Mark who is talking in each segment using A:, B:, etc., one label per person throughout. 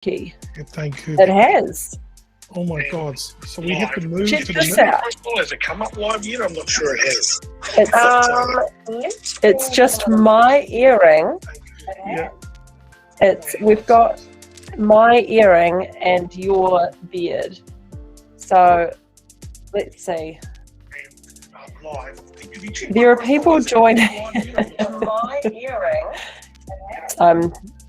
A: key.
B: Thank you.
A: It has.
B: Oh my God! So we have to move
A: Check
B: to
A: this
B: the
A: out.
C: Has it come up live yet? I'm not sure it has.
A: It's just my earring.
B: Yeah.
A: We've got my earring and your beard. So let's see.
C: Live.
A: There are people joining. My earring.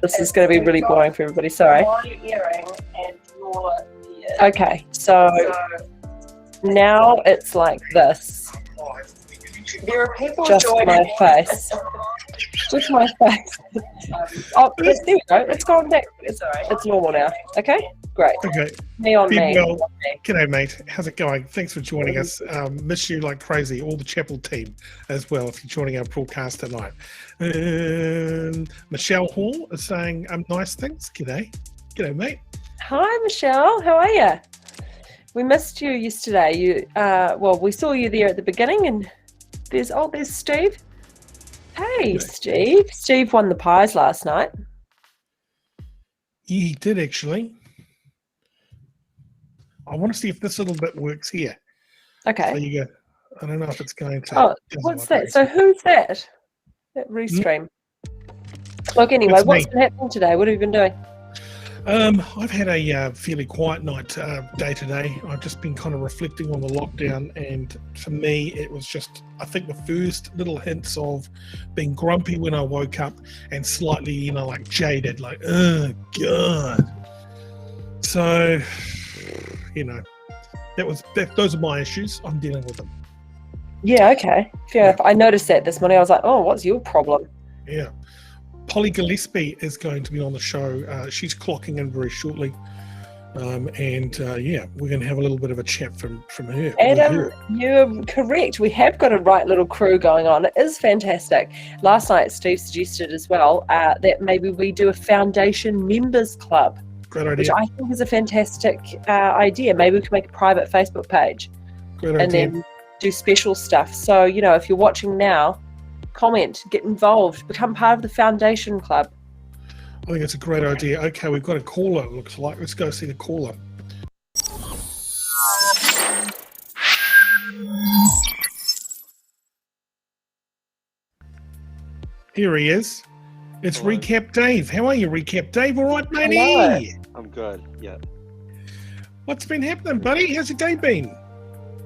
A: This is going to be really boring for everybody. Sorry. My earring and your beard. Okay, so now it's like this. There are people just joining. My face. Just my face. Oh, there we go. It's gone back. It's normal now. Okay, great.
B: Okay.
A: Me on me.
B: Well, g'day, mate. How's it going? Thanks for joining us. Miss you like crazy. All the Chapel team as well, if you're joining our broadcast tonight. Michelle Hall is saying nice things. G'day. G'day, mate.
A: Hi, Michelle. How are you? We missed you yesterday. We saw you there at the beginning, and there's Steve. Hey, Steve. Steve won the pies last night.
B: Yeah, he did actually. I want to see if this little bit works here.
A: Okay.
B: There you go. I don't know if it's going to.
A: Oh, what's that? So who's that? That restream. Look, anyway, what's been happening today? What have you been doing?
B: I've had a fairly quiet night day today. I've just been kind of reflecting on the lockdown, and for me it was just, I think, the first little hints of being grumpy when I woke up and slightly, like jaded, like, oh God. So, those are my issues. I'm dealing with them.
A: Yeah, okay. Fair enough. I noticed that this morning. I was like, oh, what's your problem?
B: Yeah. Polly Gillespie is going to be on the show. She's clocking in very shortly. We're going to have a little bit of a chat from her.
A: Adam, you're correct. We have got a right little crew going on. It is fantastic. Last night, Steve suggested as well that maybe we do a foundation members club.
B: Great idea.
A: Which I think is a fantastic idea. Maybe we can make a private Facebook page.
B: Great idea.
A: And then do special stuff. So, if you're watching now, comment, get involved, become part of the foundation club.
B: I think it's a great idea. Okay, we've got a caller, it looks like. Let's go see the caller. Here he is. It's Hello. Recap Dave. How are you, Recap Dave? All right, matey?
D: Hello. I'm good, yeah.
B: What's been happening, buddy? How's your day been?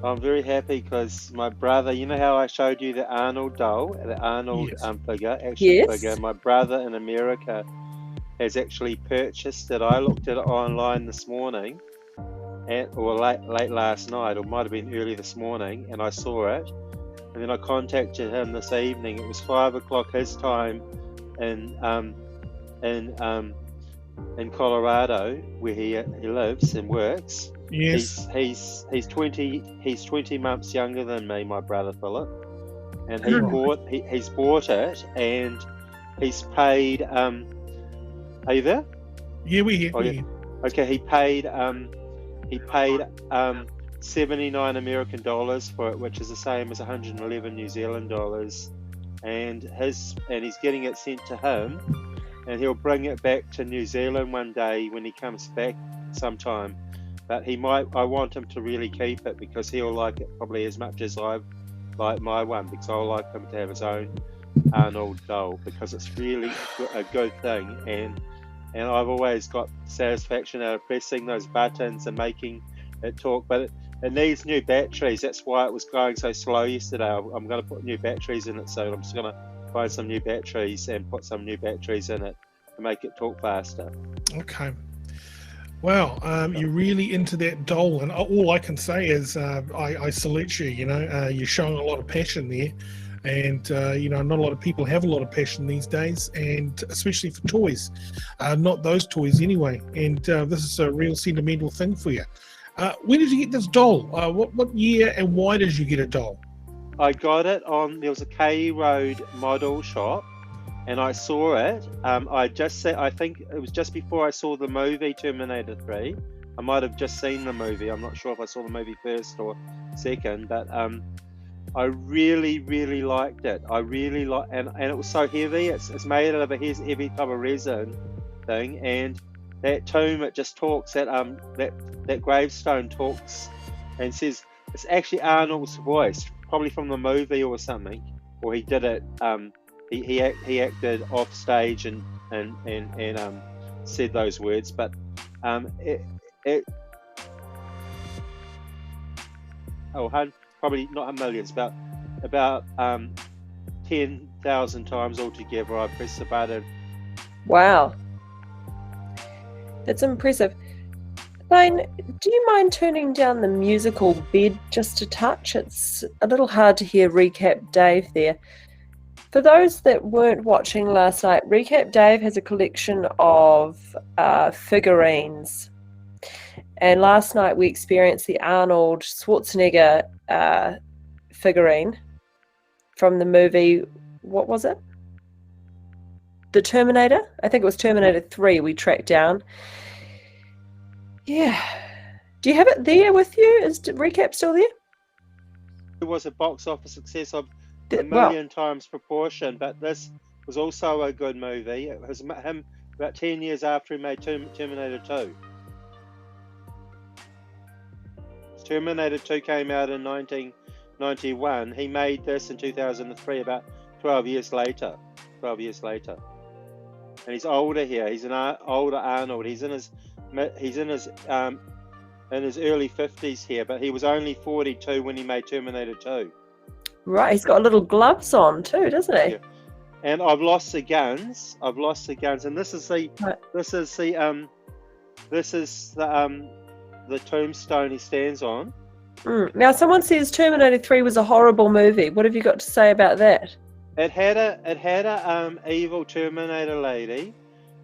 D: I'm very happy because my brother, you know how I showed you the Arnold doll, the Arnold figure, figure? My brother in America has actually purchased it. I looked at it online this morning, or late last night, or might have been early this morning, and I saw it. And then I contacted him this evening. It was 5 o'clock his time in Colorado, where he lives and works.
B: Yes.
D: He's 20 months younger than me, my brother Philip, and he's bought it, and he's paid. Are you there?
B: Yeah, we're here.
D: Okay, he paid 79 American dollars for it, which is the same as 111 New Zealand dollars, and he's getting it sent to him, and he'll bring it back to New Zealand one day when he comes back sometime. But I want him to really keep it because he'll like it probably as much as I like my one, because I like him to have his own Arnold doll, because it's really a good thing, and I've always got satisfaction out of pressing those buttons and making it talk. But it needs new batteries. That's why it was going so slow yesterday. I'm going to put new batteries in it, so I'm just going to find some new batteries and put some new batteries in it to make it talk faster.
B: Okay. Wow, you're really into that doll, and all I can say is I salute you. You're showing a lot of passion there, and not a lot of people have a lot of passion these days, and especially for toys, not those toys anyway. And this is a real sentimental thing for you. When did you get this doll? What year and why did you get a doll?
D: I got it there was a K Road model shop, and I saw it. I think it was just before I saw the movie Terminator 3. I might have just seen the movie. I'm not sure if I saw the movie first or second, but I really, really liked it. I really and it was so heavy. It's made out of a heavy type of resin thing, and that tomb, it just talks, that gravestone talks and says, it's actually Arnold's voice, probably from the movie or something, or he did it, he acted off stage and said those words, but probably not millions, about 10,000 times altogether I pressed the button.
A: Wow. That's impressive. Thane, do you mind turning down the musical bed just a touch? It's a little hard to hear Recap Dave there. For those that weren't watching last night, Recap Dave has a collection of figurines. And last night we experienced the Arnold Schwarzenegger figurine from the movie, what was it? The Terminator? I think it was Terminator 3 we tracked down. Yeah. Do you have it there with you? Is Recap still there?
D: It was a box office success of a million times proportion, but this was also a good movie. It was him about 10 years after he made Terminator 2. Terminator 2 came out in 1991. He made this in 2003, about 12 years later. And he's older here. He's an older Arnold. He's in his early 50s here, but he was only 42 when he made Terminator 2.
A: Right, he's got little gloves on too, doesn't he?
D: Yeah. And I've lost the guns. And this is the tombstone he stands on.
A: Now, someone says Terminator 3 was a horrible movie. What have you got to say about that?
D: It had a evil Terminator lady,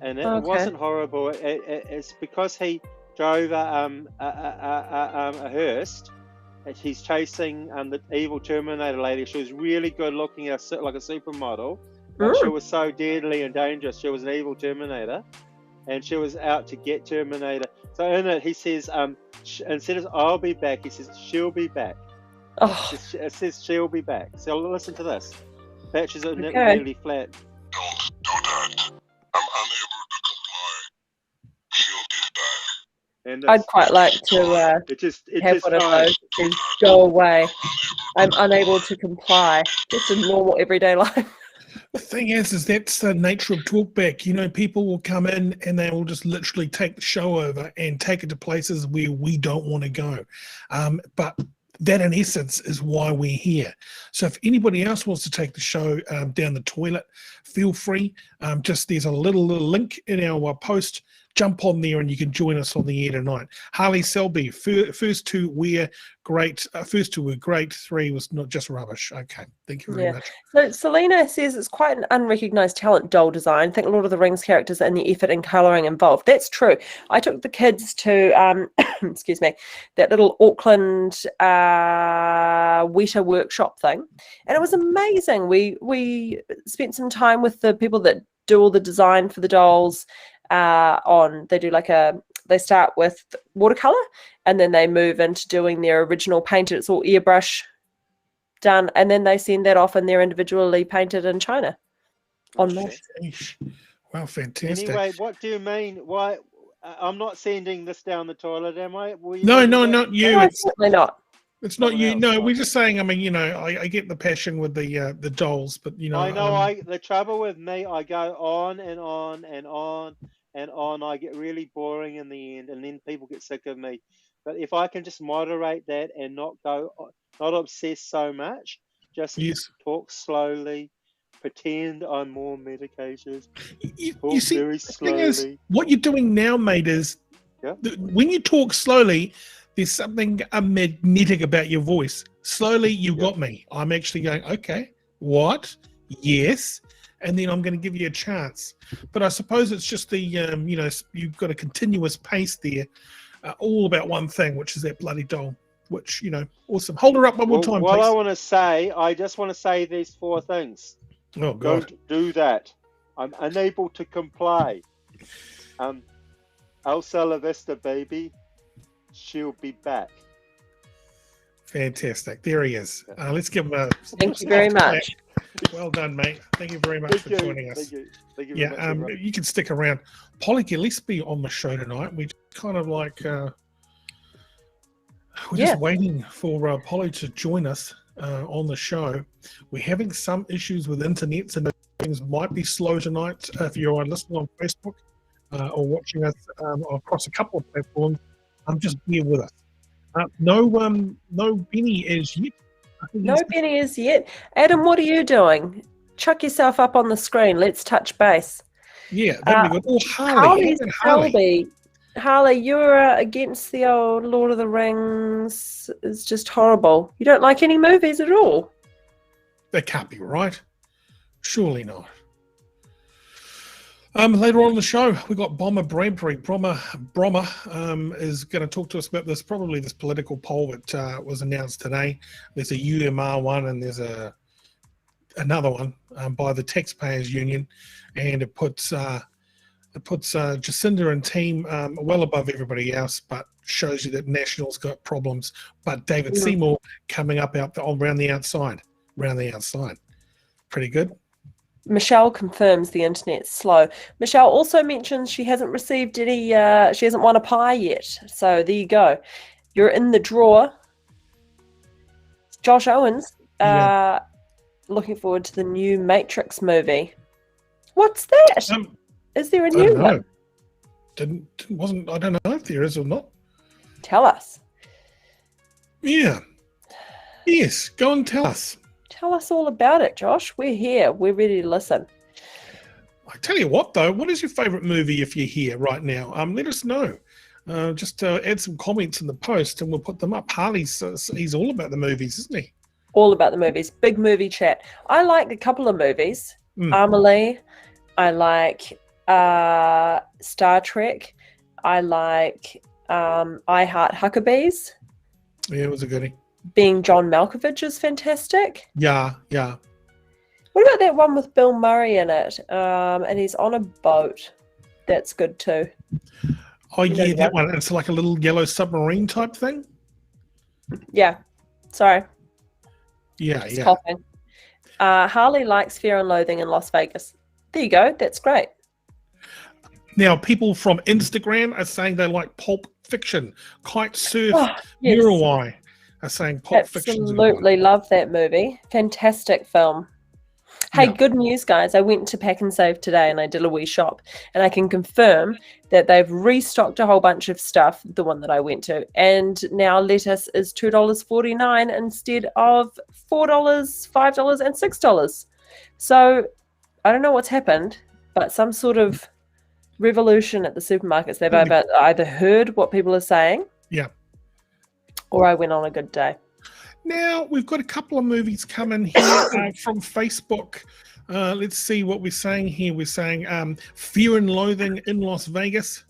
D: and it wasn't horrible. It's because he drove a hearse. He's chasing the evil Terminator lady. She was really good looking, like a supermodel. But she was so deadly and dangerous. She was an evil Terminator, and she was out to get Terminator. So in it, he says, instead of "I'll be back," he says, "She'll be back."
A: Oh.
D: It says she'll be back. So listen to this. Patches are nearly flat.
C: Don't do that. I'm unable to comply. She'll be back.
D: And
A: I'd quite like to have one of those. It says, "Go away. I'm unable to comply." Just a normal everyday life.
B: The thing is that's the nature of Talkback. You know, people will come in and they will just literally take the show over and take it to places where we don't want to go. But that, in essence, is why we're here. So if anybody else wants to take the show down the toilet, feel free. There's a little link in our post. Jump on there and you can join us on the air tonight. Harley Selby, first two were great. Great. 3 was not just rubbish. Okay, thank you very much.
A: So Selena says it's quite an unrecognised talent, doll design. I think Lord of the Rings characters and the effort and colouring involved. That's true. I took the kids to, excuse me, that little Auckland Weta workshop thing, and it was amazing. We spent some time with the people that do all the design for the dolls. They start with watercolor and then they move into doing their original painted. It's all airbrush done, and then they send that off and they're individually painted in China on mesh.
B: Wow, fantastic.
D: Anyway, what do you mean? Why? I'm not sending this down the toilet, am I?
B: No, not you.
A: No, certainly not.
B: It's not you. No, we're just saying. I mean, you know, I get the passion with the dolls, but you know,
D: I know. The trouble with me, I go on and on and on and on. I get really boring in the end, and then people get sick of me. But if I can just moderate that and not obsess so much, just talk slowly, pretend I'm more medicated, talk
B: you see,
D: very slowly.
B: What you're doing now, mate, is when you talk slowly, there's something magnetic about your voice. Slowly, you got me. I'm actually going, okay, what? Yes. And then I'm going to give you a chance. But I suppose it's just the, you've got a continuous pace there, all about one thing, which is that bloody doll, which, awesome. Hold her up one more time, please.
D: I just want to say these 4 things.
B: Oh, God.
D: Don't do that. I'm unable to comply. Elsa La Vista, baby. She'll be back.
B: Fantastic. There he is. Let's give him a...
A: Thank you very much.
B: Well done, mate. Thank you very much for joining us.
D: Thank you very
B: Yeah,
D: much, everyone.
B: you can stick around. Polly can at least be on the show tonight. We kind of like we're just waiting for Polly to join us on the show. We're having some issues with internet, so things might be slow tonight. If you're listening on Facebook or watching us across a couple of platforms, just bear with us. No Benny as yet.
A: No Benny as yet. Adam, what are you doing? Chuck yourself up on the screen. Let's touch base.
B: Yeah, that'd be good. Oh, Harley.
A: Harley, you're against the old Lord of the Rings. It's just horrible. You don't like any movies at all.
B: That can't be right. Surely not. Later on in the show, we got Bomber Bradbury. Brommer is going to talk to us about this political poll that was announced today. There's a UMR one and there's another one by the Taxpayers Union, and it puts Jacinda and team well above everybody else, but shows you that National's got problems. But David Seymour coming up around the outside. Pretty good.
A: Michelle confirms the internet's slow. Michelle also mentions she hasn't received any, she hasn't won a pie yet. So there you go. You're in the drawer. Josh Owens, looking forward to the new Matrix movie. What's that? Is there a new one?
B: I don't know if there is or not.
A: Tell us.
B: Yeah. Yes, go and tell us.
A: Tell us all about it, Josh. We're here. We're ready to listen.
B: I tell you what, though, what is your favourite movie if you're here right now? Let us know. Just add some comments in the post and we'll put them up. Harley's he's all about the movies, isn't he?
A: All about the movies. Big movie chat. I like a couple of movies. Amelie. I like Star Trek. I like I Heart Huckabees.
B: Yeah, it was a goodie.
A: Being John Malkovich is fantastic.
B: Yeah.
A: What about that one with Bill Murray in it? And he's on a boat. That's good too.
B: Oh, yeah, that one. It's like a little yellow submarine type thing.
A: Yeah. Sorry.
B: Yeah.
A: Coughing. Harley likes Fear and Loathing in Las Vegas. There you go. That's great.
B: Now, people from Instagram are saying they like Pulp Fiction. Kite Surf, Uruguay are saying Pulp Fiction.
A: Absolutely love that movie. Fantastic film. Hey, good news, guys. I went to Pack and Save today and I did a wee shop. And I can confirm that they've restocked a whole bunch of stuff, the one that I went to. And now lettuce is $2.49 instead of $4, $5, and $6. So I don't know what's happened, but some sort of revolution at the supermarkets. They've either heard what people are saying, or I went on a good day.
B: Now we've got a couple of movies coming here from Facebook. Let's see what we're saying here. We're saying Fear and Loathing in Las Vegas.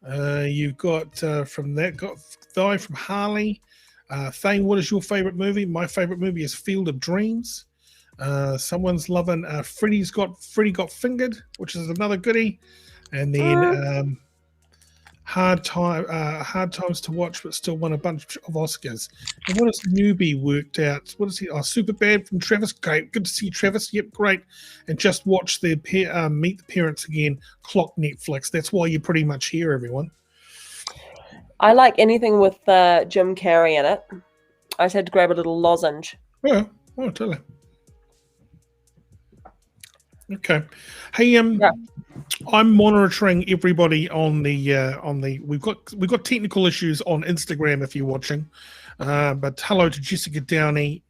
B: You've got from Harley. Thane, what is your favorite movie? My favorite movie is Field of Dreams. Someone's loving Freddy Got Fingered, which is another goodie. And then Hard Times to Watch, but still won a bunch of Oscars. And what has Newbie worked out? What is he? Oh, Superbad from Travis. Great. Good to see you, Travis. Yep, great. And just watch the Meet the Parents Again, Clock Netflix. That's why you're pretty much here, everyone.
A: I like anything with Jim Carrey in it. I just had to grab a little lozenge.
B: Yeah, I'll tell you. Okay. Hey, I'm monitoring everybody on the we've got technical issues on Instagram if you're watching. But hello to Jessica Downey.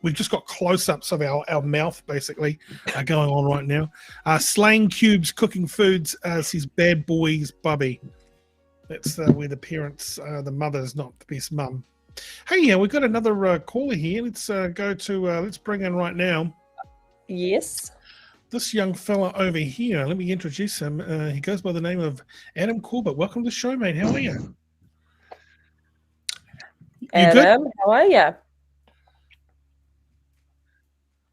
B: We've just got close-ups of our mouth basically going on right now. Slaying Cubes Cooking Foods says Bad Boys Bubby. That's where the parents, the mother's not the best mum. Hey, we've got another caller here. Let's let's bring in right now.
A: Yes.
B: This young fella over here, let me introduce him. He goes by the name of Adam Corbett. Welcome to the show, mate. How are you?
A: Adam, how are you?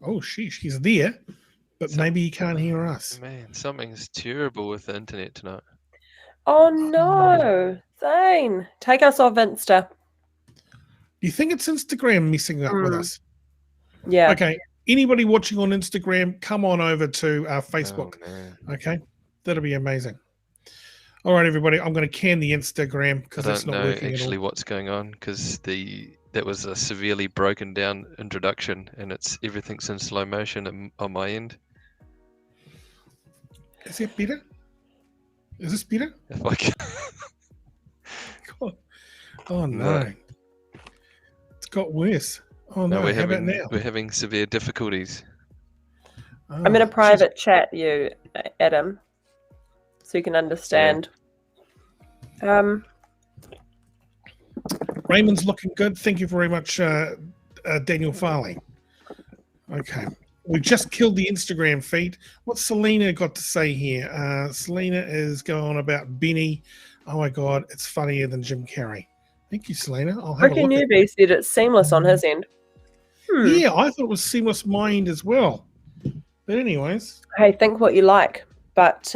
B: Oh, she's there, but maybe you can't hear us.
E: Man, something's terrible with the internet tonight.
A: Oh, no. Thane, take us off Insta.
B: Do you think it's Instagram messing up with us?
A: Yeah.
B: Okay. Anybody watching on Instagram, come on over to our Facebook.
E: Oh, man.
B: Okay, that'll be amazing. All right, everybody, I'm going to can the Instagram
E: I
B: because it's
E: don't
B: not
E: know
B: working
E: actually
B: at all.
E: what's going on because that was a severely broken down introduction and everything's in slow motion on my end.
B: Is that better? Is this better?
E: If I can.
B: God. Oh no.
E: No.
B: It's got worse. Oh no,
E: we're
B: how about now?
E: we're having severe difficulties.
B: Oh,
A: I'm in a private chat, you, Adam, so you can understand.
B: Raymond's looking good. Thank you very much, Daniel Farley. Okay. We just killed the Instagram feed. What's Selena got to say here? Selena is going on about Benny. Oh my God, it's funnier than Jim Carrey. Thank you, Selena. I'll have
A: Ricky
B: a look at
A: Newby said it's seamless on his end.
B: Yeah, I thought it was seamless mind as well. But anyways.
A: Hey, think what you like, but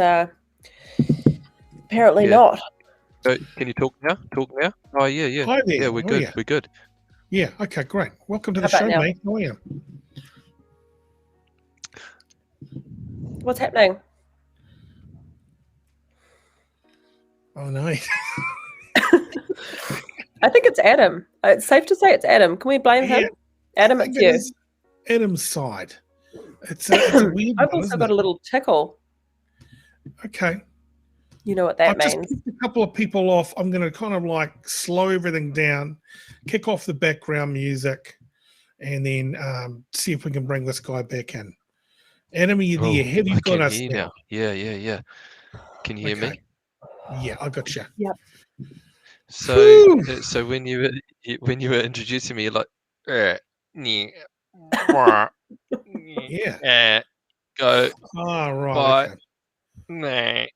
A: apparently
E: Yeah.
A: not.
E: Can you talk now? Oh yeah.
B: Hi there.
E: Yeah, we're
B: Oh,
E: good.
B: yeah.
E: We're good.
B: Yeah, okay, great. Welcome to
A: How
B: the show,
A: about now?
B: mate. How are you?
A: What's happening?
B: Oh no.
A: I think it's Adam. It's safe to say it's Adam. Can we blame him?
B: Yeah,
A: Adam,
B: I
A: it's
B: think it
A: you.
B: is Adam's side. It's a weird
A: I've
B: one,
A: also
B: isn't
A: got
B: it?
A: a little tickle.
B: Okay.
A: You know what
B: I've
A: that
B: just
A: means.
B: kicked a couple of people off. I'm going to kind of like slow everything down, kick off the background music, and then see if we can bring this guy back in. Adam, are you there? Have you
E: I
B: got
E: can
B: us
E: hear
B: now?
E: Yeah. Can you hear me?
B: Okay. Yeah, I got you.
A: Yep.
E: So when you were introducing me, you're like,
B: Yeah.
E: go
B: Oh, right.
E: bye.
B: Okay.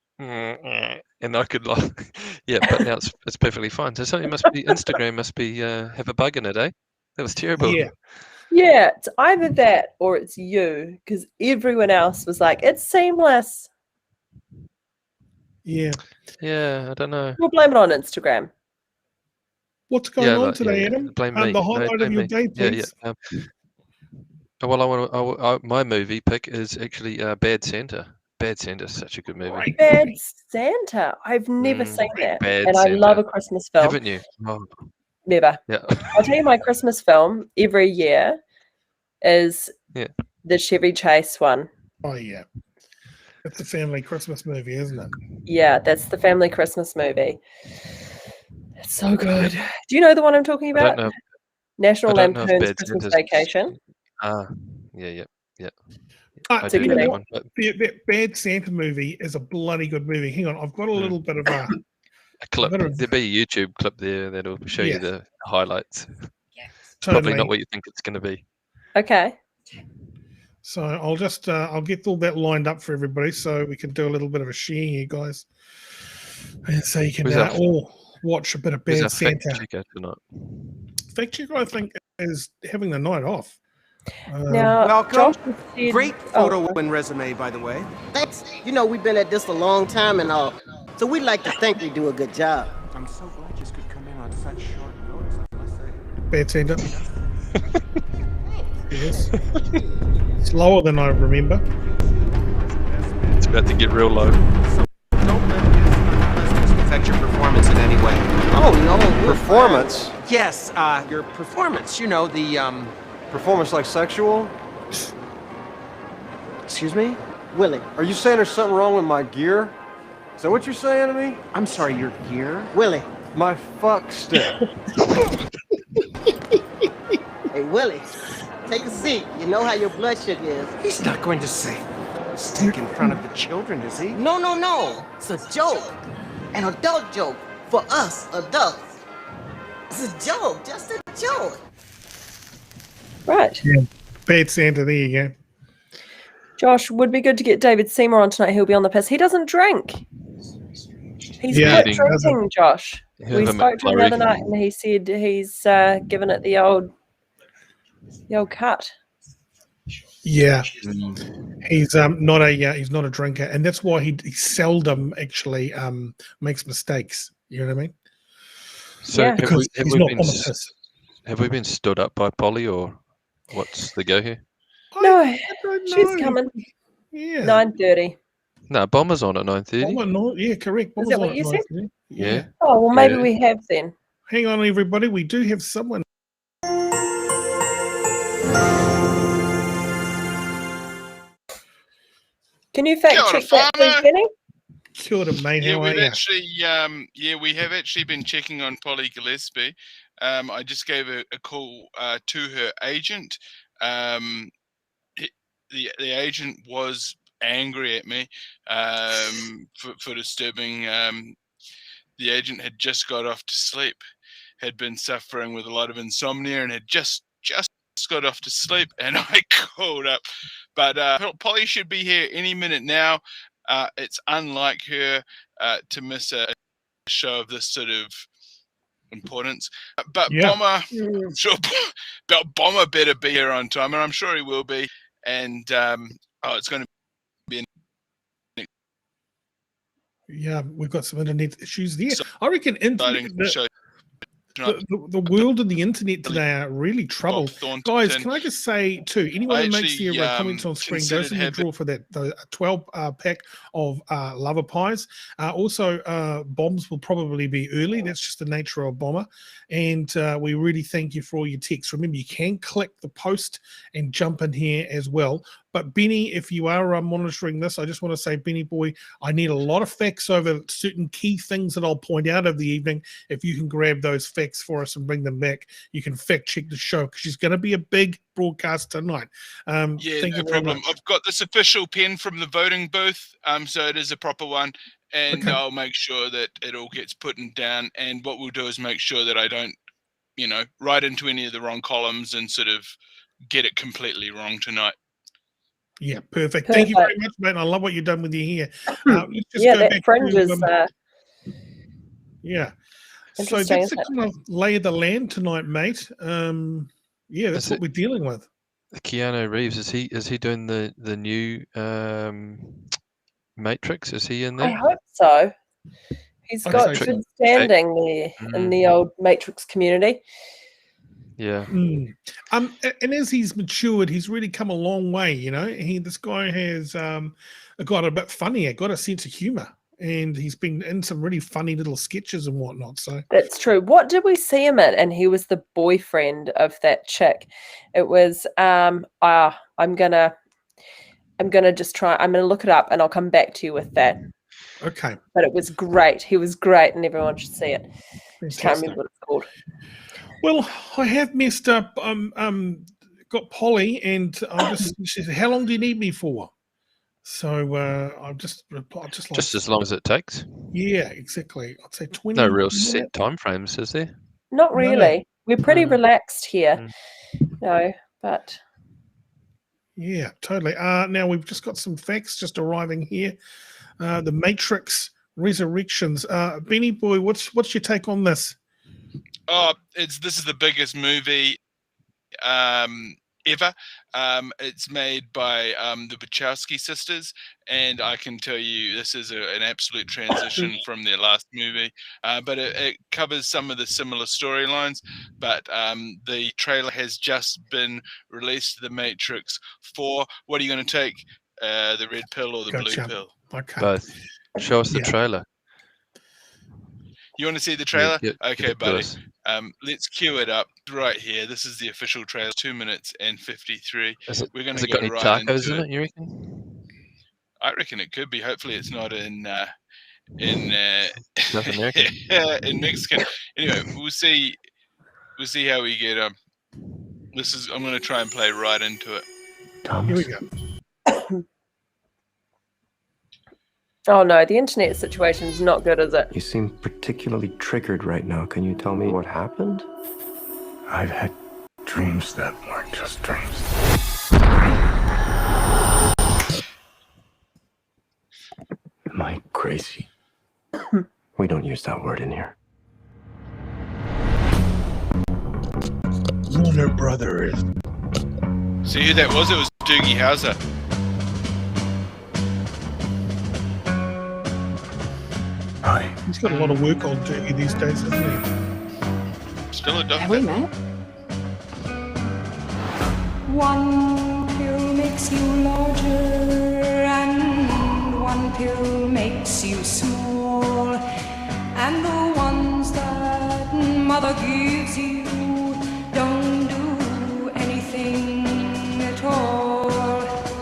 E: And I could like, yeah, but now it's perfectly fine. So something Instagram must be have a bug in it, eh? That was terrible.
B: Yeah.
A: Yeah, it's either that or it's you, because everyone else was like, it's seamless.
B: Yeah.
E: Yeah, I don't know.
A: We'll blame it on Instagram.
B: What's going on today,
E: yeah.
B: Adam?
E: Blame me.
B: The highlight of
E: blame
B: your
E: me.
B: day, please.
E: Yeah. Well, my movie pick is actually Bad Santa. Bad Santa's such a good movie.
B: Right.
A: Bad Santa. I've never seen that.
E: Bad
A: And I
E: Santa.
A: love a Christmas film.
E: Haven't you? Oh,
A: Never.
E: yeah.
A: I'll tell you my Christmas film every year is the Chevy Chase one.
B: Oh, yeah. It's a family Christmas movie, isn't it?
A: Yeah, that's the family Christmas movie. It's so good. Do you know the one I'm talking
E: I
A: about?
E: don't know.
A: National
E: I don't know if
A: Lampoon's
E: Bad
A: Christmas
E: Santa's-
A: Vacation.
E: Yeah.
B: I
E: do
A: good
E: know
A: movie.
E: that one. But
B: that Bad Santa movie is a bloody good movie. Hang on, I've got a little bit of a
E: clip.
B: bit of-
E: There'll be a YouTube clip there that'll show you the highlights.
B: totally.
E: Probably not what you think it's going to be.
A: Okay.
B: So I'll just I'll get all that lined up for everybody so we can do a little bit of a share here, guys, and so you can all watch a bit of
E: Where's
B: Bad
E: our fact
B: Santa.
E: checker tonight?
B: Fact checker, I think, is having the night off.
A: Now,
F: Welcome.
A: Josh said,
F: Great photo and resume, by the way.
G: Thanks. You know, we've been at this a long time and all, so we'd like to think we do a good job.
F: I'm so glad you could come in on such short notice, I must say.
B: Bad Santa. Yes. It's lower than I remember.
E: It's about to get real low.
F: Don't let this affect your performance in any way.
G: Oh, no.
H: Performance?
F: Yes, your performance. You know, the,
H: Performance like sexual? Excuse me?
G: Willie.
H: Are you saying there's something wrong with my gear? Is that what you're saying to me?
F: I'm sorry, your gear?
G: Willie.
H: My fuck stick.
G: Hey, Willie. Take a seat. You know how your blood sugar is.
F: He's not going to say stick in front of the children, is he?
G: No, no, no. It's a joke. An adult joke. For us, adults. It's a joke. Just a joke.
A: right.
B: Bad Santa, there you go.
A: Josh, would be good to get David Seymour on tonight. He'll be on the piss. He doesn't drink. He's
B: Yeah,
A: quit
E: he
A: drinking,
B: doesn't.
A: Josh.
E: He'll
A: We
E: have a
A: spoke to him the
E: McFlurry.
A: other night and he said he's given it the old cut.
B: Yeah, he's not a drinker, and that's why he seldom actually makes mistakes. You know what I mean?
E: So
A: Yeah.
B: Because
E: have
B: he's
E: we
B: not
E: been
B: on the piss.
E: have we been stood up by Polly or what's the go here?
A: No, know.
B: don't
A: She's
B: know.
A: coming.
B: Yeah.
A: 9:30.
E: No, Bomber's on at 9:30.
B: Bomber, no, yeah, correct.
A: Is that
B: Bomber's
A: what
B: on
A: you
B: at
A: said?
B: 9:30.
E: Yeah.
A: Oh, well, maybe
E: Yeah.
A: we have then.
B: Hang on, everybody. We do have someone.
A: Can you fact
F: Kia ora,
A: check that, please,
F: whānau.
A: Benny?
B: Kia ora, mate.
F: Yeah,
B: How are
F: we've
B: you?
F: actually, we have actually been checking on Polly Gillespie. I just gave a call to her agent. The agent was angry at me for disturbing. The agent had just got off to sleep, had been suffering with a lot of insomnia, and had just got off to sleep. And I called up, but Polly should be here any minute now. It's unlike her to miss a show of this sort of importance. But
B: Yeah.
F: Bomber, I'm sure Bomber better be here on time, and I'm sure he will be. And it's going to be.
B: Yeah, we've got some internet issues there. I reckon internet,
F: show.
B: the world and the internet today are really troubled. Guys, can I just say too, anyone who makes their comments on screen goes in the draw for that 12 pack of lover pies. Also, bombs will probably be early. That's just the nature of Bomber. And we really thank you for all your texts. Remember, you can click the post and jump in here as well. But Benny, if you are monitoring this, I just want to say, Benny boy, I need a lot of facts over certain key things that I'll point out over the evening. If you can grab those facts for us and bring them back, you can fact check the show because she's going to be a big broadcast tonight.
F: Yeah, no problem. I've got this official pen from the voting booth, so it is a proper one, and
B: Okay.
F: I'll make sure that it all gets put down. And what we'll do is make sure that I don't, write into any of the wrong columns and sort of get it completely wrong tonight.
B: Yeah, perfect. Thank you very much, mate. I love what you've done with your hair. Let's just
A: Yeah,
B: go
A: that
B: back
A: fringe
B: to,
A: is
B: yeah. So
A: interesting,
B: that's the
A: isn't it?
B: kind of lay of the land tonight, mate. Yeah, that's what we're dealing with.
E: Keanu Reeves, is he doing the new Matrix? Is he in
A: I
E: there?
A: hope so. He's got
E: Matrix.
A: good standing there in the old Matrix community.
E: Yeah.
B: And as he's matured, he's really come a long way. This guy has got a bit funnier, got a sense of humor, and he's been in some really funny little sketches and whatnot. So
A: That's true. What did we see him in? And he was the boyfriend of that chick. It was I'm gonna look it up and I'll come back to you with that.
B: Okay.
A: But it was great. He was great, and everyone should see it. Just can't
B: Fantastic.
A: remember what it's called.
B: Well, I have messed up. Got Polly, and she said, "How long do you need me for?" So I've just replied,
E: Just as long as it takes.
B: Yeah, exactly. I'd say 20.
E: No real set time frames, is there?
A: Not really. We're pretty relaxed here.
E: Mm.
A: No, but
B: Yeah, totally. Now we've just got some facts just arriving here. The Matrix Resurrections. Benny boy, what's your take on this?
F: Oh, this is the biggest movie ever. It's made by the Wachowski sisters, and I can tell you this is an absolute transition from their last movie. But it covers some of the similar storylines. But the trailer has just been released. The Matrix 4. What are you going to take? The red pill or the blue pill?
B: Okay.
E: Both. Show us the trailer.
F: You want to see the trailer?
E: Yeah,
F: okay,
E: it
F: buddy.
E: does.
F: Let's cue it up right here. This is the official trailer, 2 minutes and 53. We're going
E: Has
F: to
E: it got
F: go
E: any
F: right
E: tacos
F: into
E: in
F: it.
E: it, you reckon?
F: I reckon it could be. Hopefully, it's not in
E: South American.
F: in Mexican. Anyway, we'll see how we get. I'm going to try and play right into it.
B: Here we go.
A: oh no, the internet situation is not good, is it?
I: You seem particularly triggered right now. Can you tell me what happened?
J: I've had dreams that weren't just dreams.
I: Am I crazy? We don't use that word in here.
J: Lunar Brother is.
F: See who that was? It was Doogie Howser.
J: Hi.
B: He's got a lot of work on Doogie these days, hasn't he?
F: Still a doctor.
K: Have we met? One human makes you larger, and one pill makes you small. And the ones that mother gives you don't do anything at all.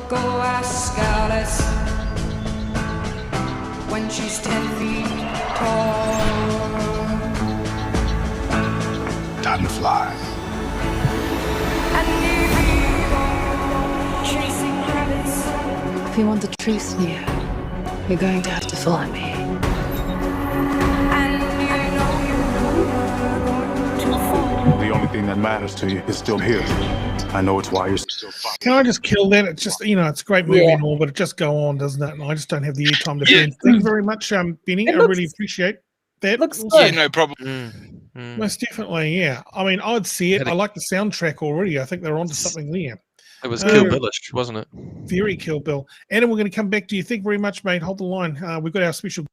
K: Go ask Alice when she's 10 feet tall.
J: Time to fly.
K: And if you go chasing rabbits,
L: If you want the truth, Nia, you're going to have to follow me.
K: and you know you're going to fall.
J: The only thing that matters to you is still here. I know it's why you're still fighting.
B: Can I just kill that? It's just, it's a great movie
A: Yeah.
B: and all, but it just go on, doesn't it? And I just don't have the airtime to spend. Thank you very much, Benny.
A: It
B: I really appreciate that.
A: looks
B: Also,
F: Yeah,
A: good.
F: no problem.
B: most definitely, yeah. I mean, I'd see it. I like the soundtrack already. I think they're onto something there.
E: It was Kill Billish, wasn't it?
B: Very Kill Bill. Adam, we're going to come back to you. Thank you very much, mate. Hold the line. We've got our special.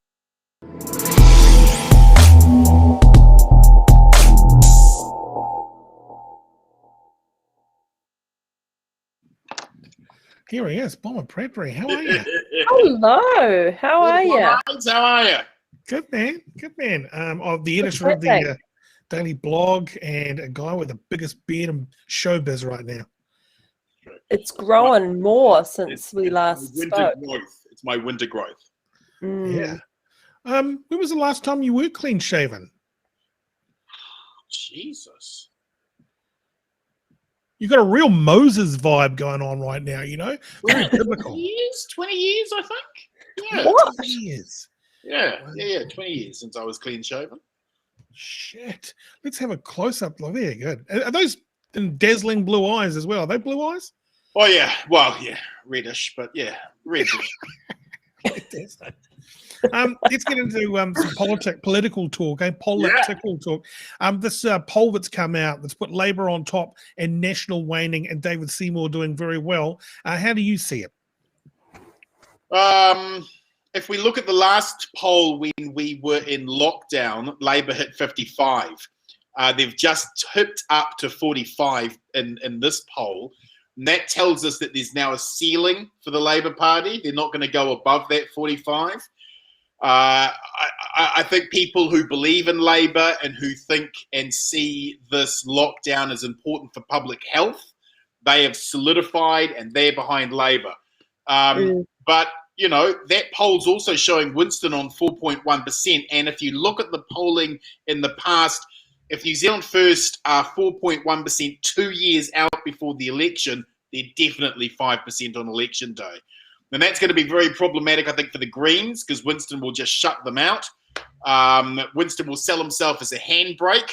B: Here he is, Bomber Bradbury. How are you?
A: Hello, how are you?
M: How are you?
B: Good man, good man. Of the editor of the Daily Blog and a guy with the biggest beard in showbiz right now.
A: It's growing more since we last
M: Winter
A: spoke.
M: growth. It's my winter growth.
A: Mm.
B: Yeah. When was the last time you were clean shaven?
M: Jesus.
B: You got a real Moses vibe going on right now, Very biblical.
M: 20 years, I think. Yeah.
A: What?
B: 20 years.
M: Yeah, 20 years since I was clean shaven.
B: Shit. Let's have a close up. Oh, very good. Are those dazzling blue eyes as well? Are they blue eyes?
M: Oh, yeah. Well, yeah, reddish, but yeah, reddish.
B: Let's get into some political talk, political talk. This poll that's come out that's put Labour on top and National waning and David Seymour doing very well. How do you see it?
M: If we look at the last poll when we were in lockdown, Labour hit 55. They've just tipped up to 45 in this poll. And that tells us that there's now a ceiling for the Labour Party. They're not going to go above that 45. I think people who believe in Labour and who think and see this lockdown as important for public health, they have solidified and they're behind Labour. But, that poll's also showing Winston on 4.1%. And if you look at the polling in the past, if New Zealand First are 4.1% 2 years out before the election, they're definitely 5% on election day. And that's going to be very problematic, I think, for the Greens, because Winston will just shut them out. Winston will sell himself as a handbrake.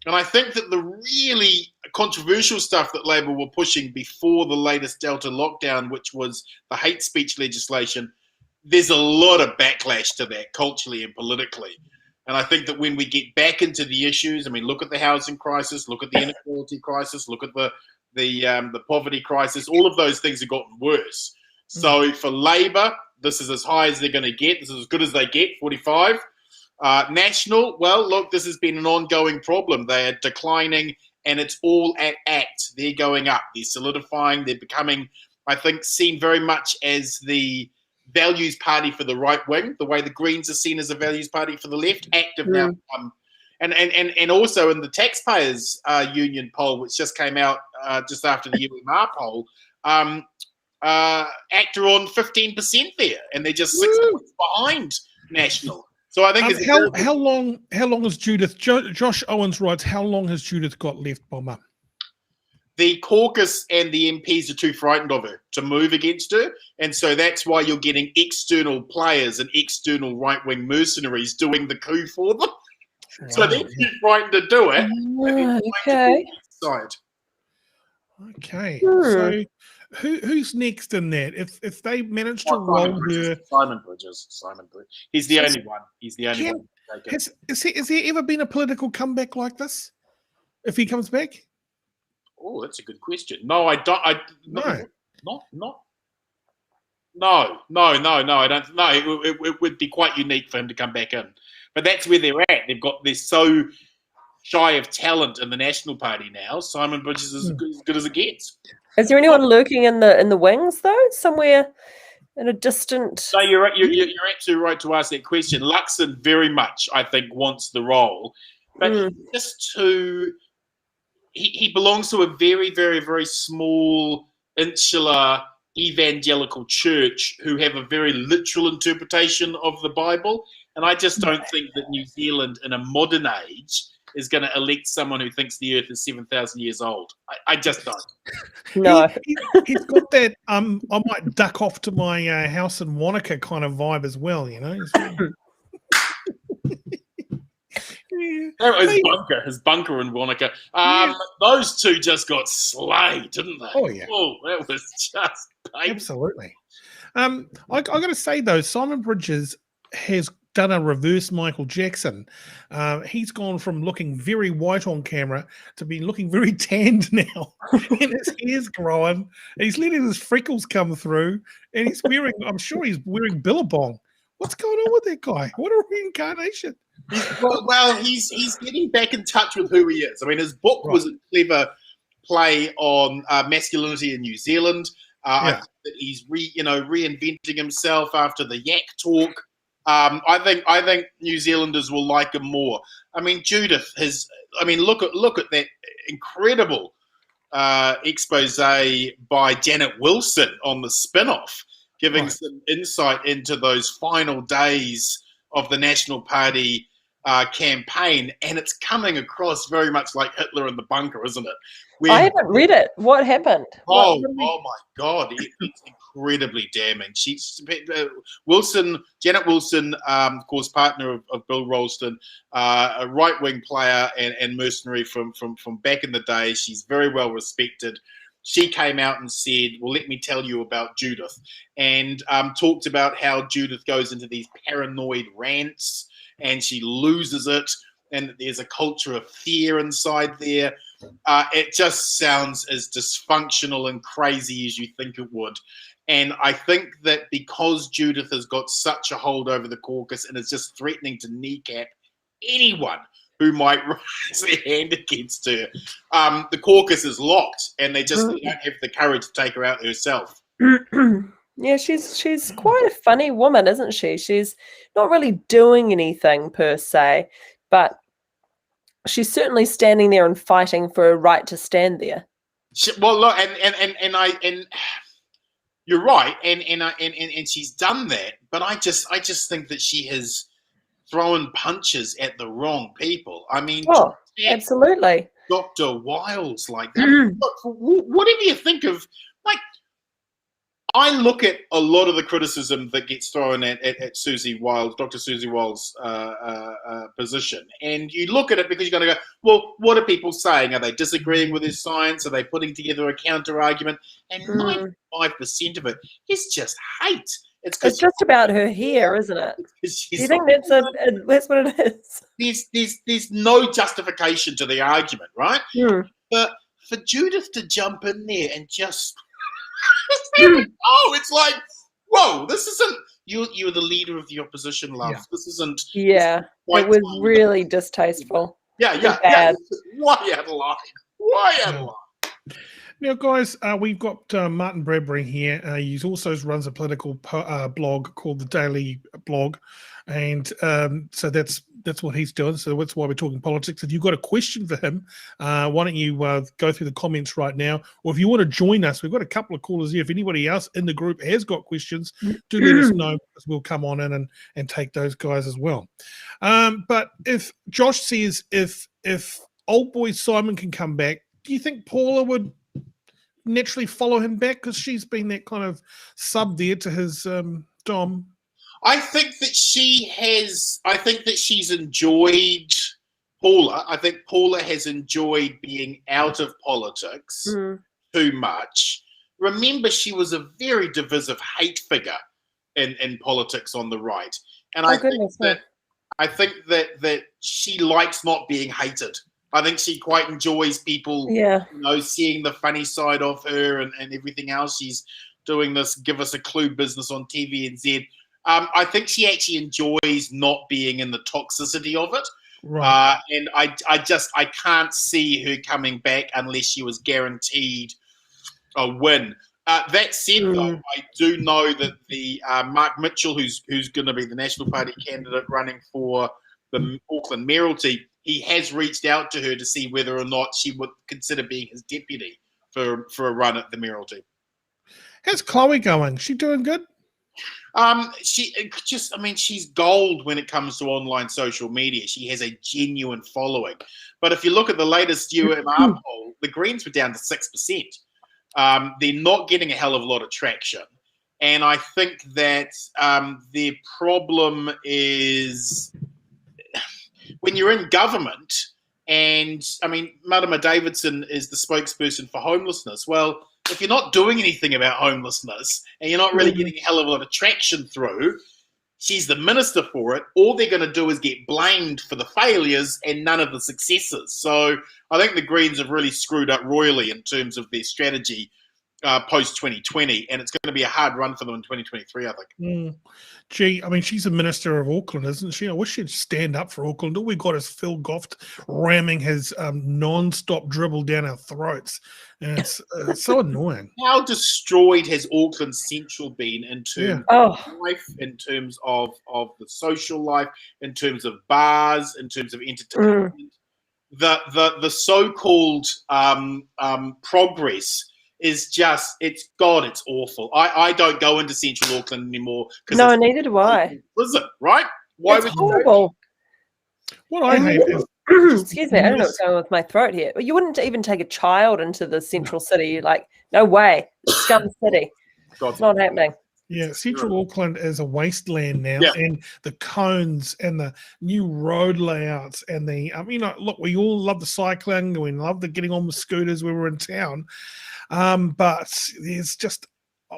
M: And I think that the really controversial stuff that Labour were pushing before the latest Delta lockdown, which was the hate speech legislation, there's a lot of backlash to that culturally and politically. And I think that when we get back into the issues, look at the housing crisis, look at the inequality crisis, look at the poverty crisis, all of those things have gotten worse. So for Labour, this is as high as they're going to get. This is as good as they get, 45. National, well, look, this has been an ongoing problem. They are declining, and it's all at ACT. They're going up. They're solidifying. They're becoming, I think, seen very much as the values party for the right wing, the way the Greens are seen as a values party for the left. ACT have now become, and also in the Taxpayers Union poll, which just came out just after the UMR poll, ACT are on 15% there, and they're just 6 points behind National. So I think
B: how long has Judith? Josh Owens writes, how long has Judith got left, Bomber?
M: The caucus and the MPs are too frightened of her to move against her, and so that's why you're getting external players and external right-wing mercenaries doing the coup for them. Wow. So they're too frightened to do it.
A: Okay.
B: Okay. So who's next in that? If they manage to roll her,
M: Simon Bridges. He's the only one. He's the only one.
B: Has there ever been a political comeback like this? If he comes back?
M: Oh, that's a good question. No, I don't. No. I don't. No, it would be quite unique for him to come back in. But that's where they're at. They're so shy of talent in the National Party now. Simon Bridges is as good as it gets.
A: Is there anyone lurking in the wings though, somewhere in a distant?
M: No, you're absolutely right to ask that question. Luxon very much, I think, wants the role, but he belongs to a very, very, very small, insular evangelical church who have a very literal interpretation of the Bible, and I just don't think that New Zealand, in a modern age, is going to elect someone who thinks the Earth is 7,000 years old. I just don't.
A: No,
B: he's got that. I might duck off to my house in Wanaka kind of vibe as well. You know.
M: His bunker in Wanaka. Those two just got slayed, didn't they?
B: Oh yeah.
M: Oh, that was just painful.
B: Absolutely. I got to say though, Simon Bridges has done a reverse Michael Jackson. He's gone from looking very white on camera to be looking very tanned now, and his hair's growing. And he's letting his freckles come through, and he's wearing. I'm sure he's wearing Billabong. What's going on with that guy? What a reincarnation!
M: Well, he's getting back in touch with who he is. I mean, his book was a clever play on masculinity in New Zealand. I think that he's reinventing himself after the yak talk. I think New Zealanders will like him more. I mean, Judith has. I mean, look at that incredible expose by Janet Wilson on the spin-off, giving some insight into those final days of the National Party campaign, and it's coming across very much like Hitler in the bunker, isn't it?
A: I haven't read it. What happened?
M: Oh my God, it's incredibly damning. Janet Wilson, of course, partner of Bill Ralston, a right-wing player and mercenary from back in the day. She's very well respected. She came out and said, well, let me tell you about Judith, and talked about how Judith goes into these paranoid rants and she loses it, and there's a culture of fear inside there. It just sounds as dysfunctional and crazy as you think it would. And I think that because Judith has got such a hold over the caucus and is just threatening to kneecap anyone who might raise their hand against her, the caucus is locked, and they don't have the courage to take her out herself.
A: Yeah, she's quite a funny woman, isn't she? She's not really doing anything per se, but she's certainly standing there and fighting for a right to stand there.
M: Well, look, and you're right, and she's done that, but I just think that she has thrown punches at the wrong people. I mean,
A: absolutely,
M: Dr. Wiles like that. Look, whatever you think of, like, I look at a lot of the criticism that gets thrown at Susie Wiles, Dr. Susie Wiles' position, and you look at it because you're going to go, well, what are people saying? Are they disagreeing with his science? Are they putting together a counter argument? And 95% of it is just hate.
A: It's just about her hair, isn't it? Do you think that's what it is?
M: There's no justification to the argument, right? But for Judith to jump in there and just it's like, whoa, this isn't you're the leader of the opposition, love. This isn't
A: it was really distasteful.
M: Yeah. Why Adeline?
B: Now, guys, we've got Martin Bradbury here. He also runs a political blog called The Daily Blog, and so that's what he's doing. So that's why we're talking politics. If you've got a question for him, why don't you go through the comments right now? Or if you want to join us, we've got a couple of callers here. If anybody else in the group has got questions, do let us know, because we'll come on in and take those guys as well. But if Josh says if old boy Simon can come back, do you think Paula would naturally follow him back, because she's been that kind of sub there to his Dom?
M: I think that she's enjoyed Paula. I think Paula has enjoyed being out of politics too much. Remember, she was a very divisive hate figure in politics on the right, and I think that she likes not being hated. I think she quite enjoys people, seeing the funny side of her and everything else. She's doing this give us a clue business on TVNZ. I think she actually enjoys not being in the toxicity of it.
B: Right.
M: And I can't see her coming back unless she was guaranteed a win. That said, though, I do know that the Mark Mitchell, who's going to be the National Party candidate running for the Auckland mayoralty, he has reached out to her to see whether or not she would consider being his deputy for a run at the mayoralty.
B: How's Chloe going? She doing good?
M: She's gold when it comes to online social media. She has a genuine following. But if you look at the latest UMR poll, the Greens were down to 6%. They're not getting a hell of a lot of traction. And I think that their problem is when you're in government, and I mean, Marama Davidson is the spokesperson for homelessness. Well, if you're not doing anything about homelessness and you're not really getting a hell of a lot of traction through, she's the minister for it. All they're going to do is get blamed for the failures and none of the successes. So I think the Greens have really screwed up royally in terms of their strategy post-2020, and it's going to be a hard run for them in 2023, I think.
B: Gee, I mean, she's a minister of Auckland, isn't she? I wish she'd stand up for Auckland. All we got is Phil Goff ramming his non-stop dribble down our throats, and it's so annoying.
M: How destroyed has Auckland Central been in terms of life, in terms of the social life, in terms of bars, in terms of entertainment? The so-called progress is just, it's awful. I don't go into Central Auckland anymore.
A: No, neither do I.
M: Listen, right? Why
A: it's horrible.
B: What I hate is...
A: Excuse me, I don't know what's going on with my throat here. You wouldn't even take a child into the central city. Like, no way. Scum city. It's not happening.
B: Yeah, Central Auckland is a wasteland now, and the cones and the new road layouts and the, look, we all love the cycling, we love the getting on with scooters when we're in town, but there's just,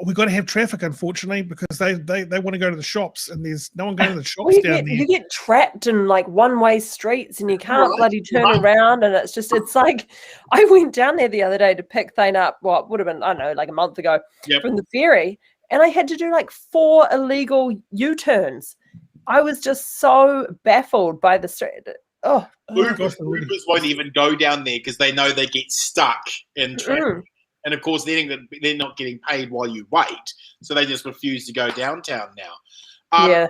B: we've got to have traffic, unfortunately, because they want to go to the shops, and there's no one going to the shops down there.
A: You get trapped in like one-way streets, and you can't bloody turn around, and it's like, I went down there the other day to pick Thane up, what would have been, I don't know, like a month ago from the ferry, and I had to do like 4 illegal U-turns. I was just so baffled by the street.
M: Ubers won't even go down there because they know they get stuck in traffic. And of course, they're not getting paid while you wait, so they just refuse to go downtown now.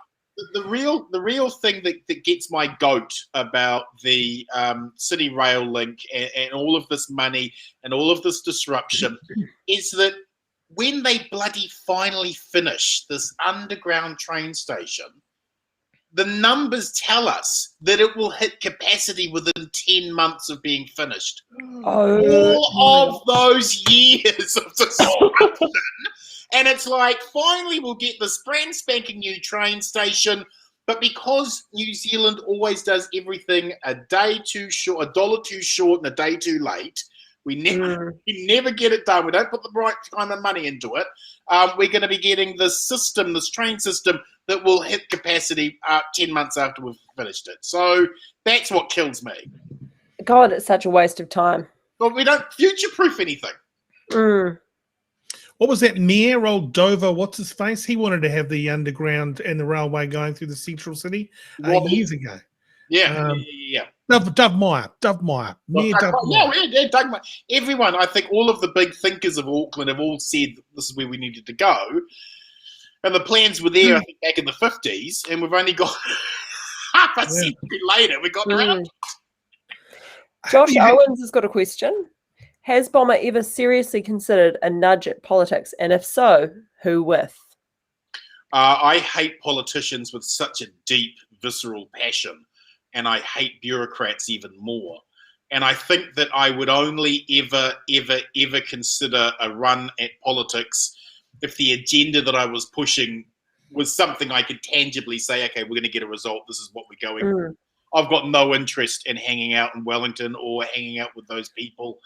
M: The real thing that gets my goat about the City Rail link and all of this money and all of this disruption is that when they bloody finally finish this underground train station, the numbers tell us that it will hit capacity within 10 months of being finished. All of those years of disruption. And it's like, finally we'll get this brand spanking new train station, but because New Zealand always does everything a day too short, $1 too short and a day too late, we never get it done. We don't put the right time and money into it. We're going to be getting this train system that will hit capacity 10 months after we've finished it. So that's what kills me.
A: God, it's such a waste of time.
M: But we don't future-proof anything.
B: What was that mayor, old Dover, what's his face? He wanted to have the underground and the railway going through the central city years ago. Dove Meyer. Doug Meyer.
M: Doug Meyer. Everyone, I think all of the big thinkers of Auckland have all said this is where we needed to go. And the plans were there, I think, back in the 50s, and we've only got half a century later, we got around.
A: Josh Owens has got a question. Has Bomber ever seriously considered a nudge at politics? And if so, who with?
M: I hate politicians with such a deep, visceral passion. And I hate bureaucrats even more. And I think that I would only ever consider a run at politics if the agenda that I was pushing was something I could tangibly say, okay, we're going to get a result. This is what we're going for. I've got no interest in hanging out in Wellington or hanging out with those people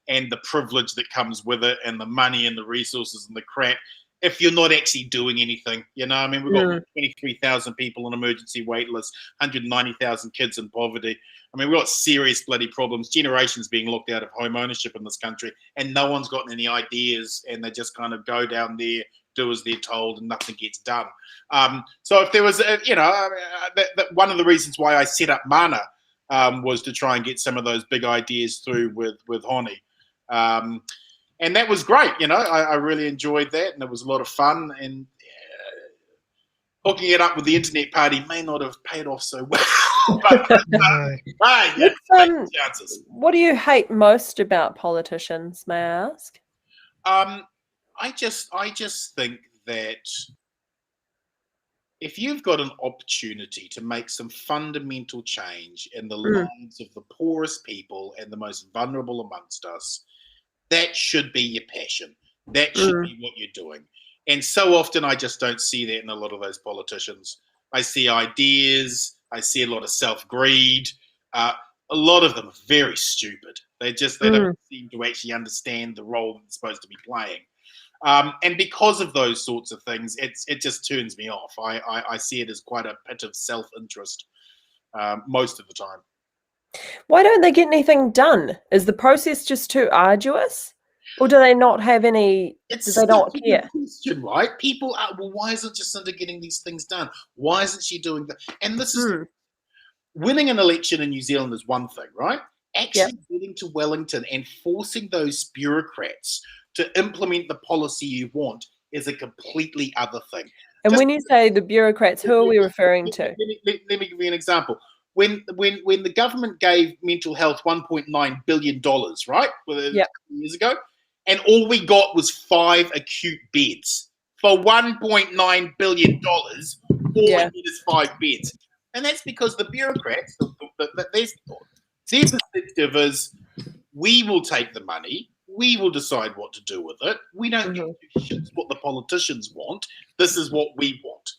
M: and the privilege that comes with it and the money and the resources and the crap. If you're not actually doing anything, we've got 23,000 people on emergency wait lists, 190,000 kids in poverty. We've got serious bloody problems, generations being locked out of home ownership in this country, and no one's gotten any ideas, and they just kind of go down there, do as they're told, and nothing gets done. So if there was, one of the reasons why I set up Mana was to try and get some of those big ideas through with Honi. And that was great. I really enjoyed that, and it was a lot of fun. And hooking it up with the internet party may not have paid off so well. But chances.
A: What do you hate most about politicians, may I ask?
M: I just think that if you've got an opportunity to make some fundamental change in the lives of the poorest people and the most vulnerable amongst us, that should be your passion. That should be what you're doing. And so often I just don't see that in a lot of those politicians. I see ideas. I see a lot of self-greed. A lot of them are very stupid. They don't seem to actually understand the role they're supposed to be playing. And because of those sorts of things, it just turns me off. I see it as quite a pit of self-interest most of the time.
A: Why don't they get anything done? Is the process just too arduous? Or do they not have any, do they not care?
M: Question, right? People are, well, why isn't Jacinda getting these things done? Why isn't she doing that? And this is, winning an election in New Zealand is one thing, right? Actually getting to Wellington and forcing those bureaucrats to implement the policy you want is a completely other thing.
A: And when you say the bureaucrats, who are we referring to?
M: Let me give you an example. When the government gave mental health $1.9 billion, right, years ago, and all we got was 5 acute beds for $1.9 billion, all we need is 5 beds. And that's because the bureaucrats, their perspective is, we will take the money, we will decide what to do with it. We don't give a shit what the politicians want. This is what we want.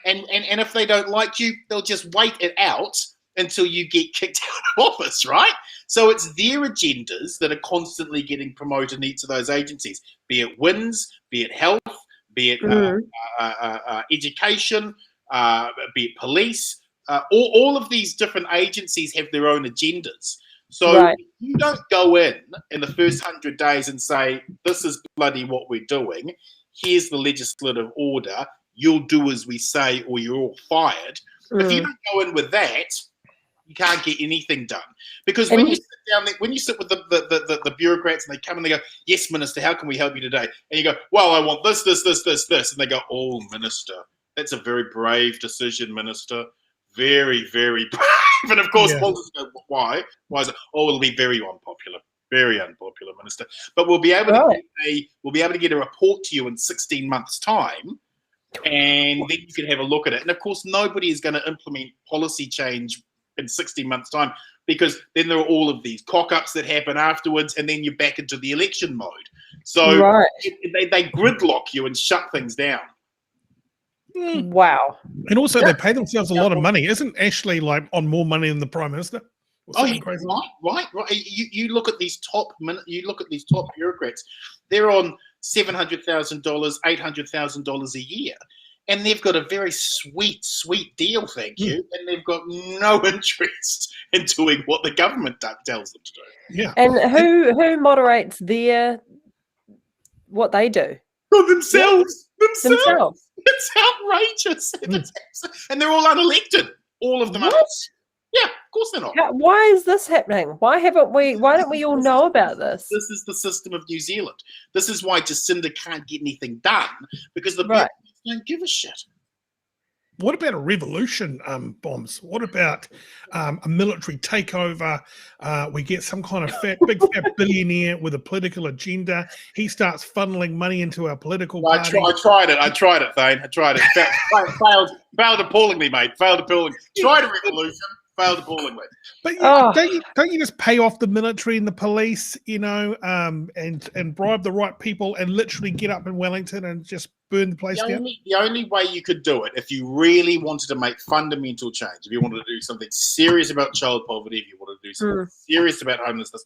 M: And if they don't like you, they'll just wait it out until you get kicked out of office, right? So it's their agendas that are constantly getting promoted in each of those agencies, be it WINS, be it health, be it education, be it police. All of these different agencies have their own agendas. So if you don't go in the first 100 days and say, this is bloody what we're doing, here's the legislative order, you'll do as we say or you're all fired. If you don't go in with that, you can't get anything done. Because when you sit down there, when you sit with the bureaucrats and they come and they go, yes, Minister, how can we help you today? And you go, well, I want this. And they go, oh, Minister, that's a very brave decision, Minister. Very, very brave. And of course, we'll just go, why? Why is it? Oh, it'll be very unpopular. Very unpopular, Minister. But we'll be able to get a report to you in 16 months' time, and then you can have a look at it. And of course, nobody is going to implement policy change in 16 months' time, because then there are all of these cock-ups that happen afterwards, and then you're back into the election mode. So they gridlock you and shut things down.
A: Wow.
B: And also they pay themselves a lot of money. Isn't Ashley like on more money than the Prime Minister?
M: Oh, crazy? Right. You look at these top bureaucrats. They're on $700,000, $800,000 a year. And they've got a very sweet deal, thank you. And they've got no interest in doing what the government tells them to do.
B: Yeah.
A: And who moderates what they do?
M: For themselves. It's outrageous. And they're all unelected. All of them.
A: What?
M: Yeah, of course they're not.
A: Why is this happening? Why don't we all know about this?
M: This is the system of New Zealand. This is why Jacinda can't get anything done, because the people don't give a shit.
B: What about a revolution, Bombs? What about a military takeover? We get some kind of big fat billionaire with a political agenda. He starts funneling money into our political party.
M: I tried it, Thane. I tried it. Failed appallingly, mate. Failed appallingly. Tried a revolution. Failed appallingly.
B: But don't you just pay off the military and the police, and bribe the right people and literally get up in Wellington and just burn the place down?
M: The only way you could do it, if you really wanted to make fundamental change, if you wanted to do something serious about child poverty, if you wanted to do something serious about homelessness,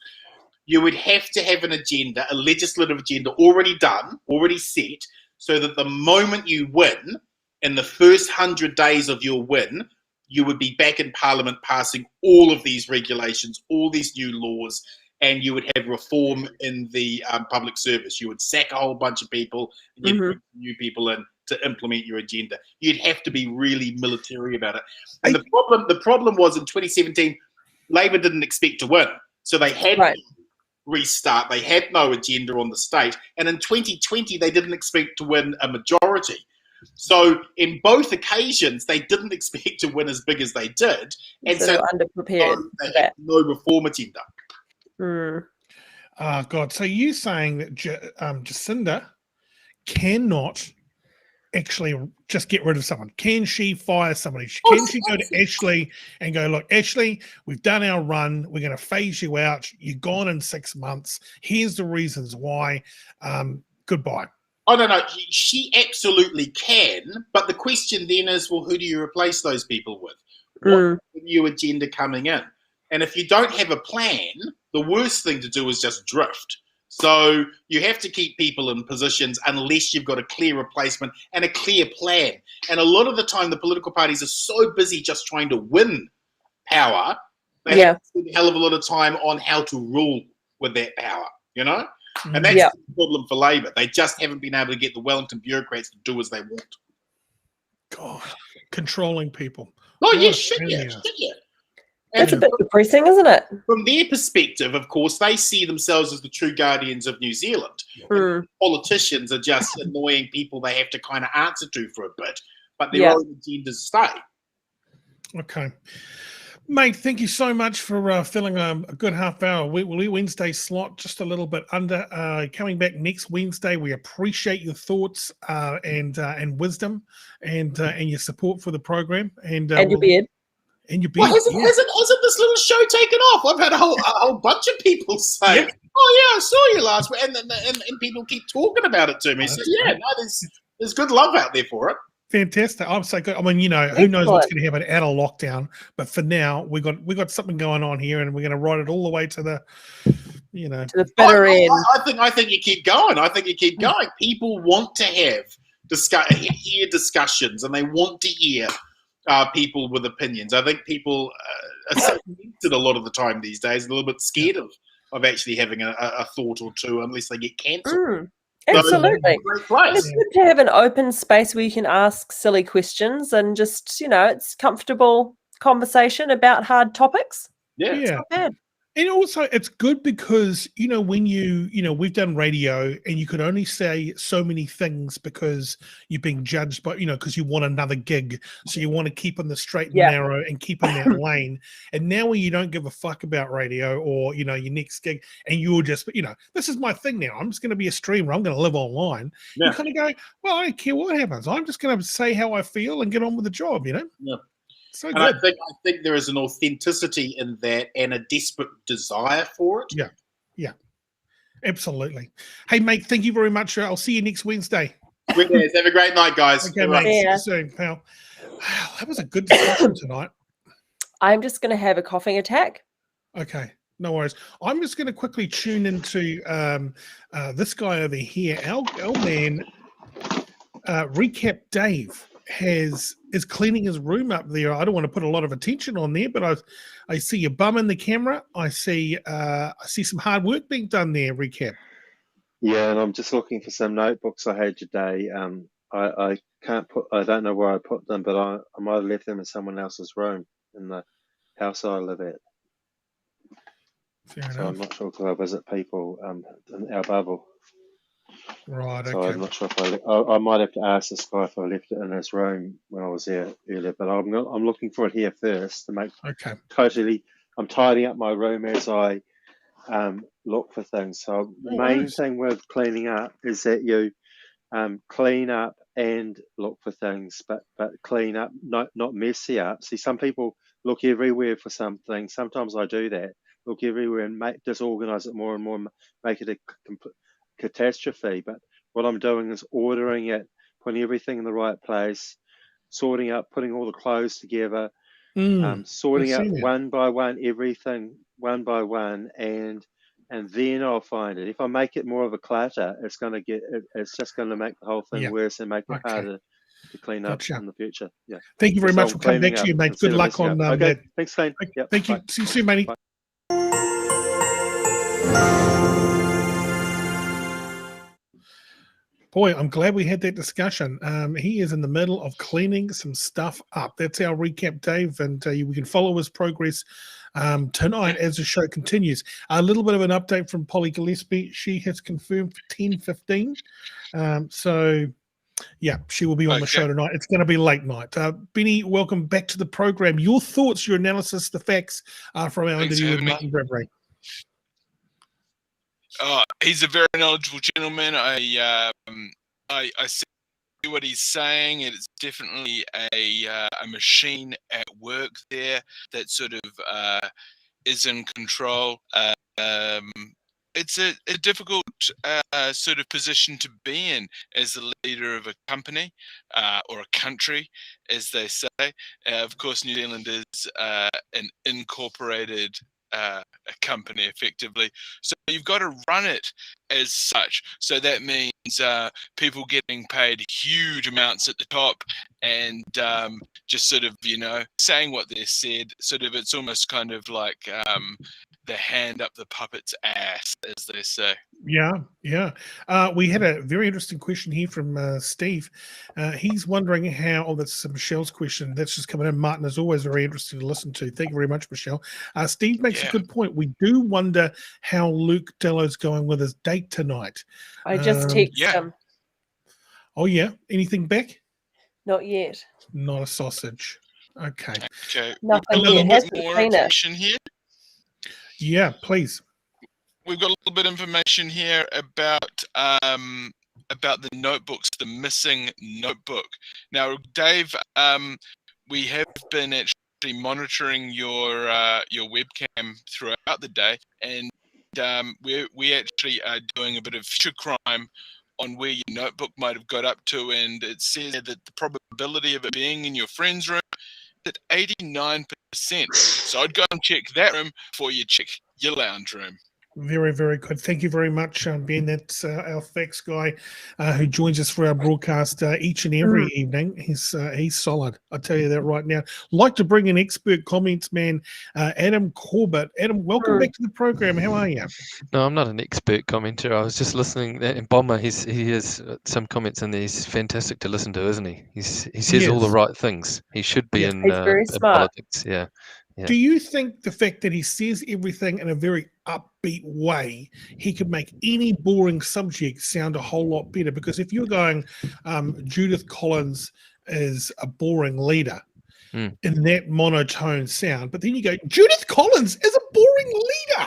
M: you would have to have an agenda, a legislative agenda already done, already set, so that the moment you win, in the first 100 days of your win, you would be back in Parliament passing all of these regulations, all these new laws, and you would have reform in the public service. You would sack a whole bunch of people and you'd bring new people in to implement your agenda. You'd have to be really military about it. And the problem was in 2017, Labour didn't expect to win. So they had restart. They had no agenda on the stage. And in 2020, they didn't expect to win a majority. So in both occasions, they didn't expect to win as big as they did. And
A: So they were underprepared
M: they
A: for that.
M: had no reform agenda.
B: Oh, God. So you saying that Jacinda cannot actually just get rid of someone? Can she fire somebody? Can she go to Ashley and go, look, Ashley, we've done our run. We're going to phase you out. You're gone in 6 months. Here's the reasons why. Goodbye.
M: Oh, no. She absolutely can. But the question then is, well, who do you replace those people with? What's the new agenda coming in? And if you don't have a plan, the worst thing to do is just drift. So you have to keep people in positions unless you've got a clear replacement and a clear plan. And a lot of the time, the political parties are so busy just trying to win power, they have to spend a hell of a lot of time on how to rule with that power, you know? And that's the problem for Labour. They just haven't been able to get the Wellington bureaucrats to do as they want.
B: God, controlling people.
M: Oh, yeah, should you?
A: It's a bit depressing, isn't it?
M: From their perspective, of course, they see themselves as the true guardians of New Zealand. Politicians are just annoying people they have to kind of answer to for a bit, but their own agendas stay.
B: Okay. Mate, thank you so much for filling a good half hour. Wednesday slot, just a little bit under. Coming back next Wednesday, we appreciate your thoughts and wisdom and your support for the program. And your
A: beard.
B: And your beard.
M: Well, hasn't this little show taken off? I've had a whole bunch of people say, "Oh yeah, I saw you last week," and people keep talking about it to me. So there's good love out there for it.
B: Fantastic! I'm so good. I mean, who knows what's going to happen out of lockdown? But for now, we got something going on here, and we're going to ride it all the way to the, to
A: the bitter end.
M: I think you keep going. I think you keep going. People want to hear discussions, and they want to hear people with opinions. I think people are so connected a lot of the time these days, and a little bit scared of actually having a thought or two, unless they get cancelled.
A: Absolutely. It's good to have an open space where you can ask silly questions and just, it's comfortable conversation about hard topics.
M: Yeah.
A: It's not bad.
B: And also, it's good because, when we've done radio and you could only say so many things because you're being judged by, because you want another gig. So you want to keep in the straight and narrow and keep in that lane. And now when you don't give a fuck about radio or, your next gig and you're just, this is my thing now. I'm just going to be a streamer. I'm going to live online. Yeah. You kind of go, well, I don't care what happens. I'm just going to say how I feel and get on with the job, Yeah. So
M: and I think there is an authenticity in that and a desperate desire for it.
B: Yeah, absolutely. Hey, mate, thank you very much. I'll see you next Wednesday.
M: Have a great night, guys.
B: Okay, mate. See you soon, pal. Wow, that was a good discussion tonight.
A: I'm just going to have a coughing attack.
B: Okay, no worries. I'm just going to quickly tune into this guy over here. Our man, Recap Dave, is cleaning his room up there. I don't want to put a lot of attention on there, but I see your bum in the camera. I see some hard work being done there, Recap.
D: Yeah, and I'm just looking for some notebooks I had today. I don't know where I put them, but I might have left them in someone else's room in the house I live at.
B: Fair
D: so
B: enough.
D: I'm not sure till I visit people in our bubble.
B: Right,
D: so
B: okay.
D: I'm not sure if I might have to ask this guy if I left it in his room when I was there earlier, but I'm looking for it here first to make I'm tidying up my room as I look for things. So the main thing with cleaning up is that you clean up and look for things, but clean up, not messy up. See, some people look everywhere for something. Sometimes I do that. Look everywhere and disorganize it more and more, make it a catastrophe. But what I'm doing is ordering it, putting everything in the right place, sorting out, putting all the clothes together, sorting out one by one, everything one by one, and then I'll find it. If I make it more of a clutter, it's just going to make the whole thing worse and make it harder to clean up in the future. Yeah.
B: Thank you very much for coming back to you, mate. Good luck on that.
D: Okay. Thanks, Thane.
B: Yep. Thank you. See you soon, matey. Boy, I'm glad we had that discussion. He is in the middle of cleaning some stuff up. That's our Recap Dave, and we can follow his progress tonight as the show continues. A little bit of an update from Polly Gillespie. She has confirmed for 10:15. So, yeah, she will be on the show tonight. It's going to be late night. Benny, welcome back to the program. Your thoughts, your analysis, the facts from our interview with Martin Bradbury.
F: He's a very knowledgeable gentleman. I see what he's saying. It's definitely a machine at work there that sort of is in control. It's a difficult sort of position to be in as the leader of a company or a country, as they say. Of course, New Zealand is an incorporated a company effectively, so you've got to run it as such. So that means people getting paid huge amounts at the top and just sort of, saying what they said. Sort of, it's almost kind of like the hand up the puppet's ass, as they say.
B: Yeah. We had a very interesting question here from Steve. He's wondering how, that's Michelle's question. That's just coming in. Martin is always very interesting to listen to. Thank you very much, Michelle. Steve makes a good point. We do wonder how Luke Dello's going with his date tonight.
A: I just texted him.
B: Oh, yeah. Anything back?
A: Not yet.
B: Not a sausage. Okay.
A: Nothing
F: a little
A: yet.
F: bit more information here.
B: Yeah, please.
F: We've got a little bit of information here about the notebooks, the missing notebook. Now, Dave, we have been actually monitoring your webcam throughout the day, and we actually are doing a bit of future crime on where your notebook might have got up to, and it says that the probability of it being in your friend's room is at 89%. So I'd go and check that room before you check your lounge room.
B: Very, very good. Thank you very much, Ben. That's our facts guy who joins us for our broadcast each and every evening. He's solid. I'll tell you that right now. Like to bring in expert comments, man. Adam Corbett. Adam, welcome back to the program. How are you?
E: No, I'm not an expert commenter. I was just listening. And Bomber, he has some comments in there. He's fantastic to listen to, isn't he? He says all the right things. He should be in politics. Yeah.
B: Do you think the fact that he says everything in a very upbeat way, he could make any boring subject sound a whole lot better? Because if you're going, Judith Collins is a boring leader in that monotone sound, but then you go, Judith Collins is a boring leader.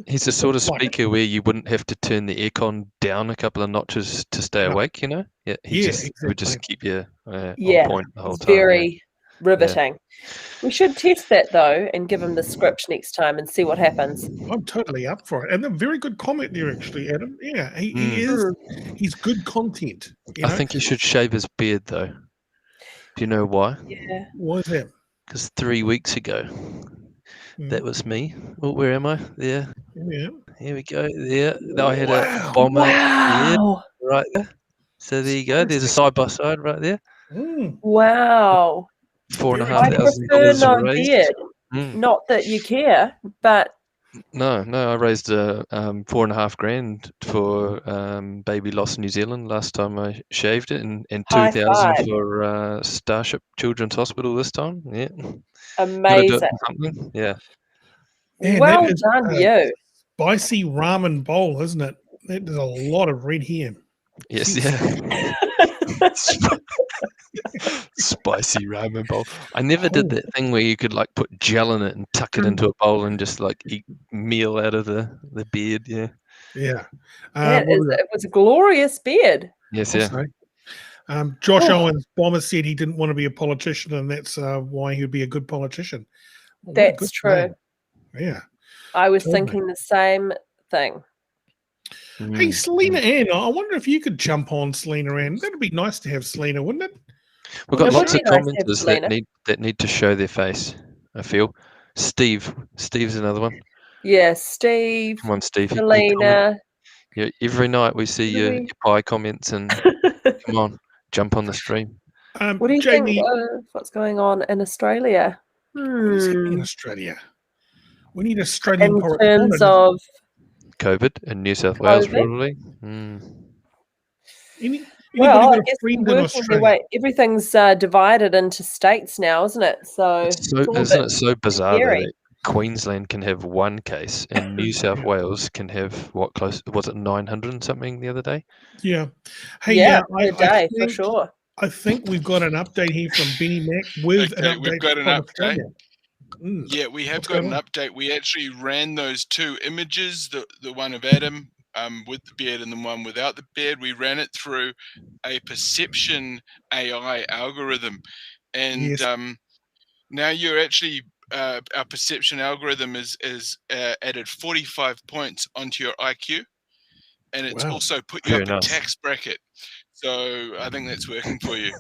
E: He's the sort of speaker where you wouldn't have to turn the aircon down a couple of notches to stay awake, Yeah, would just keep you on point the whole time.
A: Very riveting. We should test that though and give him the script next time and see what happens.
B: I'm totally up for it. And a very good comment there, actually, Adam. Yeah, he is. He's good content.
E: I think he should shave his beard though. Do you know why?
A: Yeah.
B: Why is that?
E: Because 3 weeks ago, that was me. Oh, where am I? There.
B: Yeah.
E: Here we go. There. I had a bomber beard right there. So there you go. There's a side by side right there.
A: Wow.
E: $4,500
A: no
E: raised.
A: beard. Not that you care, but
E: No, I raised $4,500 for Baby Lost New Zealand last time I shaved it, and $2,000 for Starship Children's Hospital this time. Yeah,
A: amazing.
E: Yeah.
B: Man,
A: well done, you.
B: Spicy ramen bowl, isn't it? That is a lot of red hair.
E: Yes, yeah. Spicy ramen bowl. I never did that thing where you could like put gel in it and tuck it into a bowl and just like eat meal out of the beard. Yeah.
B: Yeah.
A: It was a glorious beard.
E: Yes, yeah.
B: Josh Owens, Bomber said he didn't want to be a politician, and that's why he would be a good politician. Well,
A: that's true.
B: Man. Yeah.
A: I was thinking the same thing.
B: Hey, Selena Ann, I wonder if you could jump on Selena Ann. That'd be nice to have Selena, wouldn't it?
E: We've got lots of commenters that need to show their face, I feel. Steve's another one.
A: Yeah, Steve.
E: Come on, Steve.
A: Selena.
E: Every night we see your pie comments, and come on, jump on the stream.
A: What do you think of what's going on in Australia?
B: What is happening in Australia? We need Australian
A: in terms of
E: COVID in New South Wales, probably.
A: Well, I guess everything's divided into states now, isn't it? So
E: isn't it so bizarre Queensland can have one case, and New South Wales can have what close was it 900 and something the other day?
B: Yeah. Hey,
A: Yeah,
B: I
A: per day for
B: think
A: sure.
B: I think we've got an update here from Benny Mac with an
F: Okay,
B: update
F: we've got an
B: from
F: update.
B: Australia.
F: Yeah, we have
B: What's
F: got
B: going
F: an
B: on?
F: update. We actually ran those two images, the one of Adam with the beard and the one without the beard. We ran it through a perception AI algorithm, and
B: Yes.
F: now you're actually our perception algorithm is added 45 points onto your IQ, and it's
B: Wow.
F: also put you
E: Very
F: up a
E: nice.
F: tax bracket. So I think that's working for you.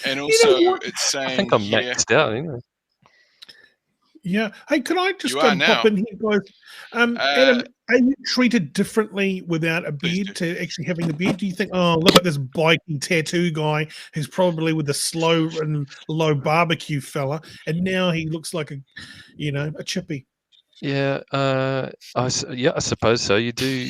F: And
B: You know
F: also,
B: what?
F: it's
E: I
F: saying
E: think I'm
F: here.
E: maxed out anyway.
B: Yeah. Hey, can I just
F: You are
B: pop
F: now.
B: in here, guys? Adam, are you treated differently without a
F: Please
B: beard to actually having the beard? Do you think, oh, look at this biking tattoo guy who's probably with the slow and low barbecue fella, and now he looks like a chippy?
E: Yeah, I suppose so. You do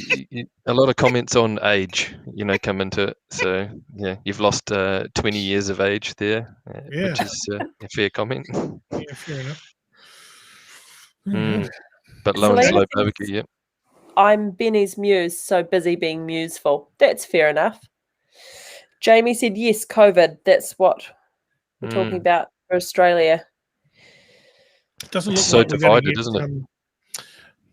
E: a lot of comments on age, come into it. So yeah, you've lost 20 years of age there,
B: Yeah.
E: which is a fair comment.
B: Yeah, fair enough.
E: Mm. But low and
A: Selena
E: slow
A: says,
E: barbecue, yeah.
A: I'm Benny's muse, so busy being museful. That's fair enough. Jamie said, yes, COVID. That's what we're talking about for Australia.
B: Doesn't
E: It's
B: look
E: so
B: like we're going to
E: divided,
B: get.
E: isn't it?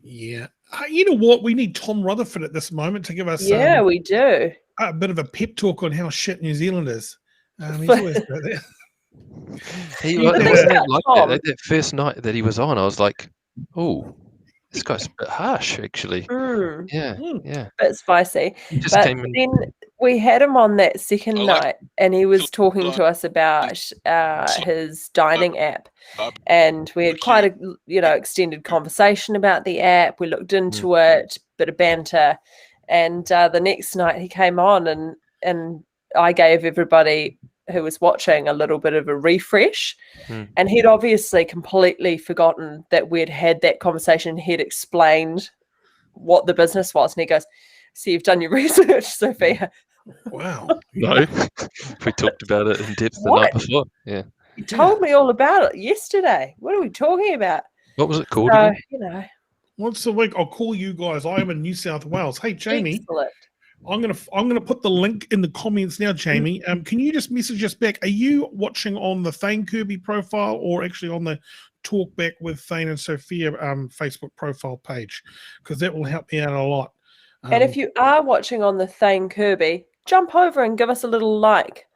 B: Yeah. You know what? We need Tom Rutherford at this moment to give us
A: Yeah, we do.
B: a bit of a pep talk on how shit New Zealand is. He's always about that.
E: He
A: The thing
E: wasn't
A: about
E: like
A: Tom-
E: that first night that he was on. I was like, oh, this guy's a bit harsh, actually. Yeah, yeah.
A: Bit spicy.
E: He just
A: But
E: came in.
A: then we had him on that second night, and he was talking to us about his dining app. And we had quite a extended conversation about the app. We looked into it, bit of banter, and the next night he came on, and I gave everybody who was watching a little bit of a refresh, and he'd obviously completely forgotten that we'd had that conversation. He'd explained what the business was, and he goes, "So you've done your research, Sophia?"
B: Wow.
E: No, we talked about it in depth the night before. Yeah.
A: You told me all about it yesterday. What are we talking about?
E: What was it called
A: So,
E: again?
B: Once a week, I'll call you guys. I am in New South Wales. Hey, Jamie.
A: Excellent.
B: I'm gonna put the link in the comments now, Jamie. Can you just message us back? Are you watching on the Thane Kirby profile or actually on the Talkback with Thane and Sophia Facebook profile page? Because that will help me out a lot.
A: And if you are watching on the Thane Kirby, jump over and give us a little like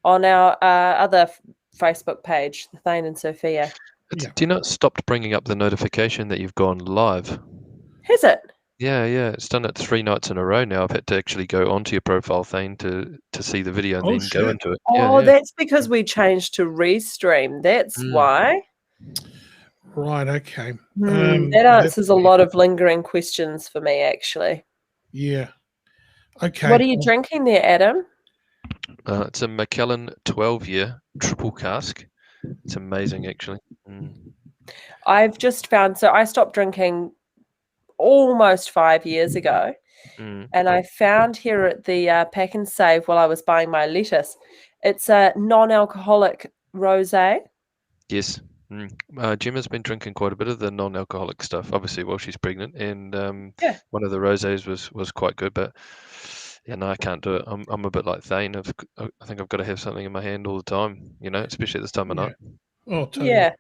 A: on our other Facebook page, the Thane and Sophia.
E: Do you know it stopped bringing up the notification that you've gone live?
A: Has it?
E: Yeah, it's done it 3 nights in a row now. I've had to actually go onto your profile, Thane, to see the video and then go into it.
A: Oh, that's because we changed to Restream. That's why.
B: Right, okay.
A: That answers a lot of lingering questions for me, actually.
B: Yeah. Okay.
A: What are you drinking there, Adam?
E: It's a Macallan 12-year triple cask. It's amazing, actually.
A: I've just found, so I stopped drinking almost 5 years ago, and I found here at the Pack and Save while I was buying my lettuce, it's a non-alcoholic rosé.
E: Yes. Gemma's been drinking quite a bit of the non-alcoholic stuff, obviously, while she's pregnant, and one of the rosés was quite good, but no, I can't do it. I'm a bit like Thane. I think I've got to have something in my hand all the time, especially at this time of night.
B: Oh, totally.
A: Yeah.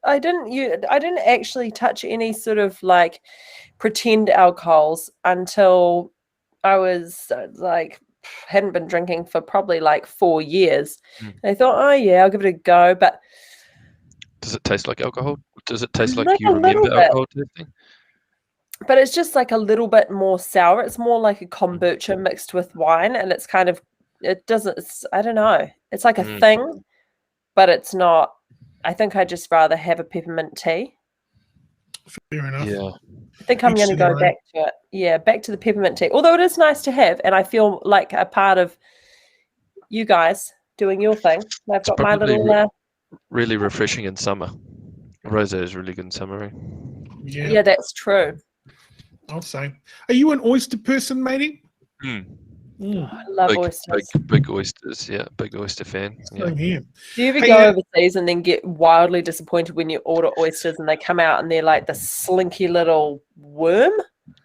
A: I didn't actually touch any sort of like pretend alcohols until I was hadn't been drinking for probably like 4 years. And I thought, oh yeah, I'll give it a go. But
E: does it taste like alcohol? Does it taste like
A: Like
E: you
A: a little
E: remember alcohol tasting?
A: but it's just like a little bit more sour. It's more like a kombucha mixed with wine, and it's kind of I don't know. It's like a thing, but it's not. I think I'd just rather have a peppermint tea.
B: Fair enough.
E: Yeah.
A: I think I'm going to go back to it. Yeah, back to the peppermint tea. Although it is nice to have, and I feel like a part of you guys doing your thing. I've got my little.
E: Really refreshing in summer. Rosé is really good in summer. Eh?
A: Yeah, that's true.
B: I'll say. Are you an oyster person, matey?
A: I love oysters.
E: Big oysters. Yeah, big oyster fan. Yeah.
B: Same here.
A: Do you ever go overseas and then get wildly disappointed when you order oysters and they come out and they're like the slinky little worm?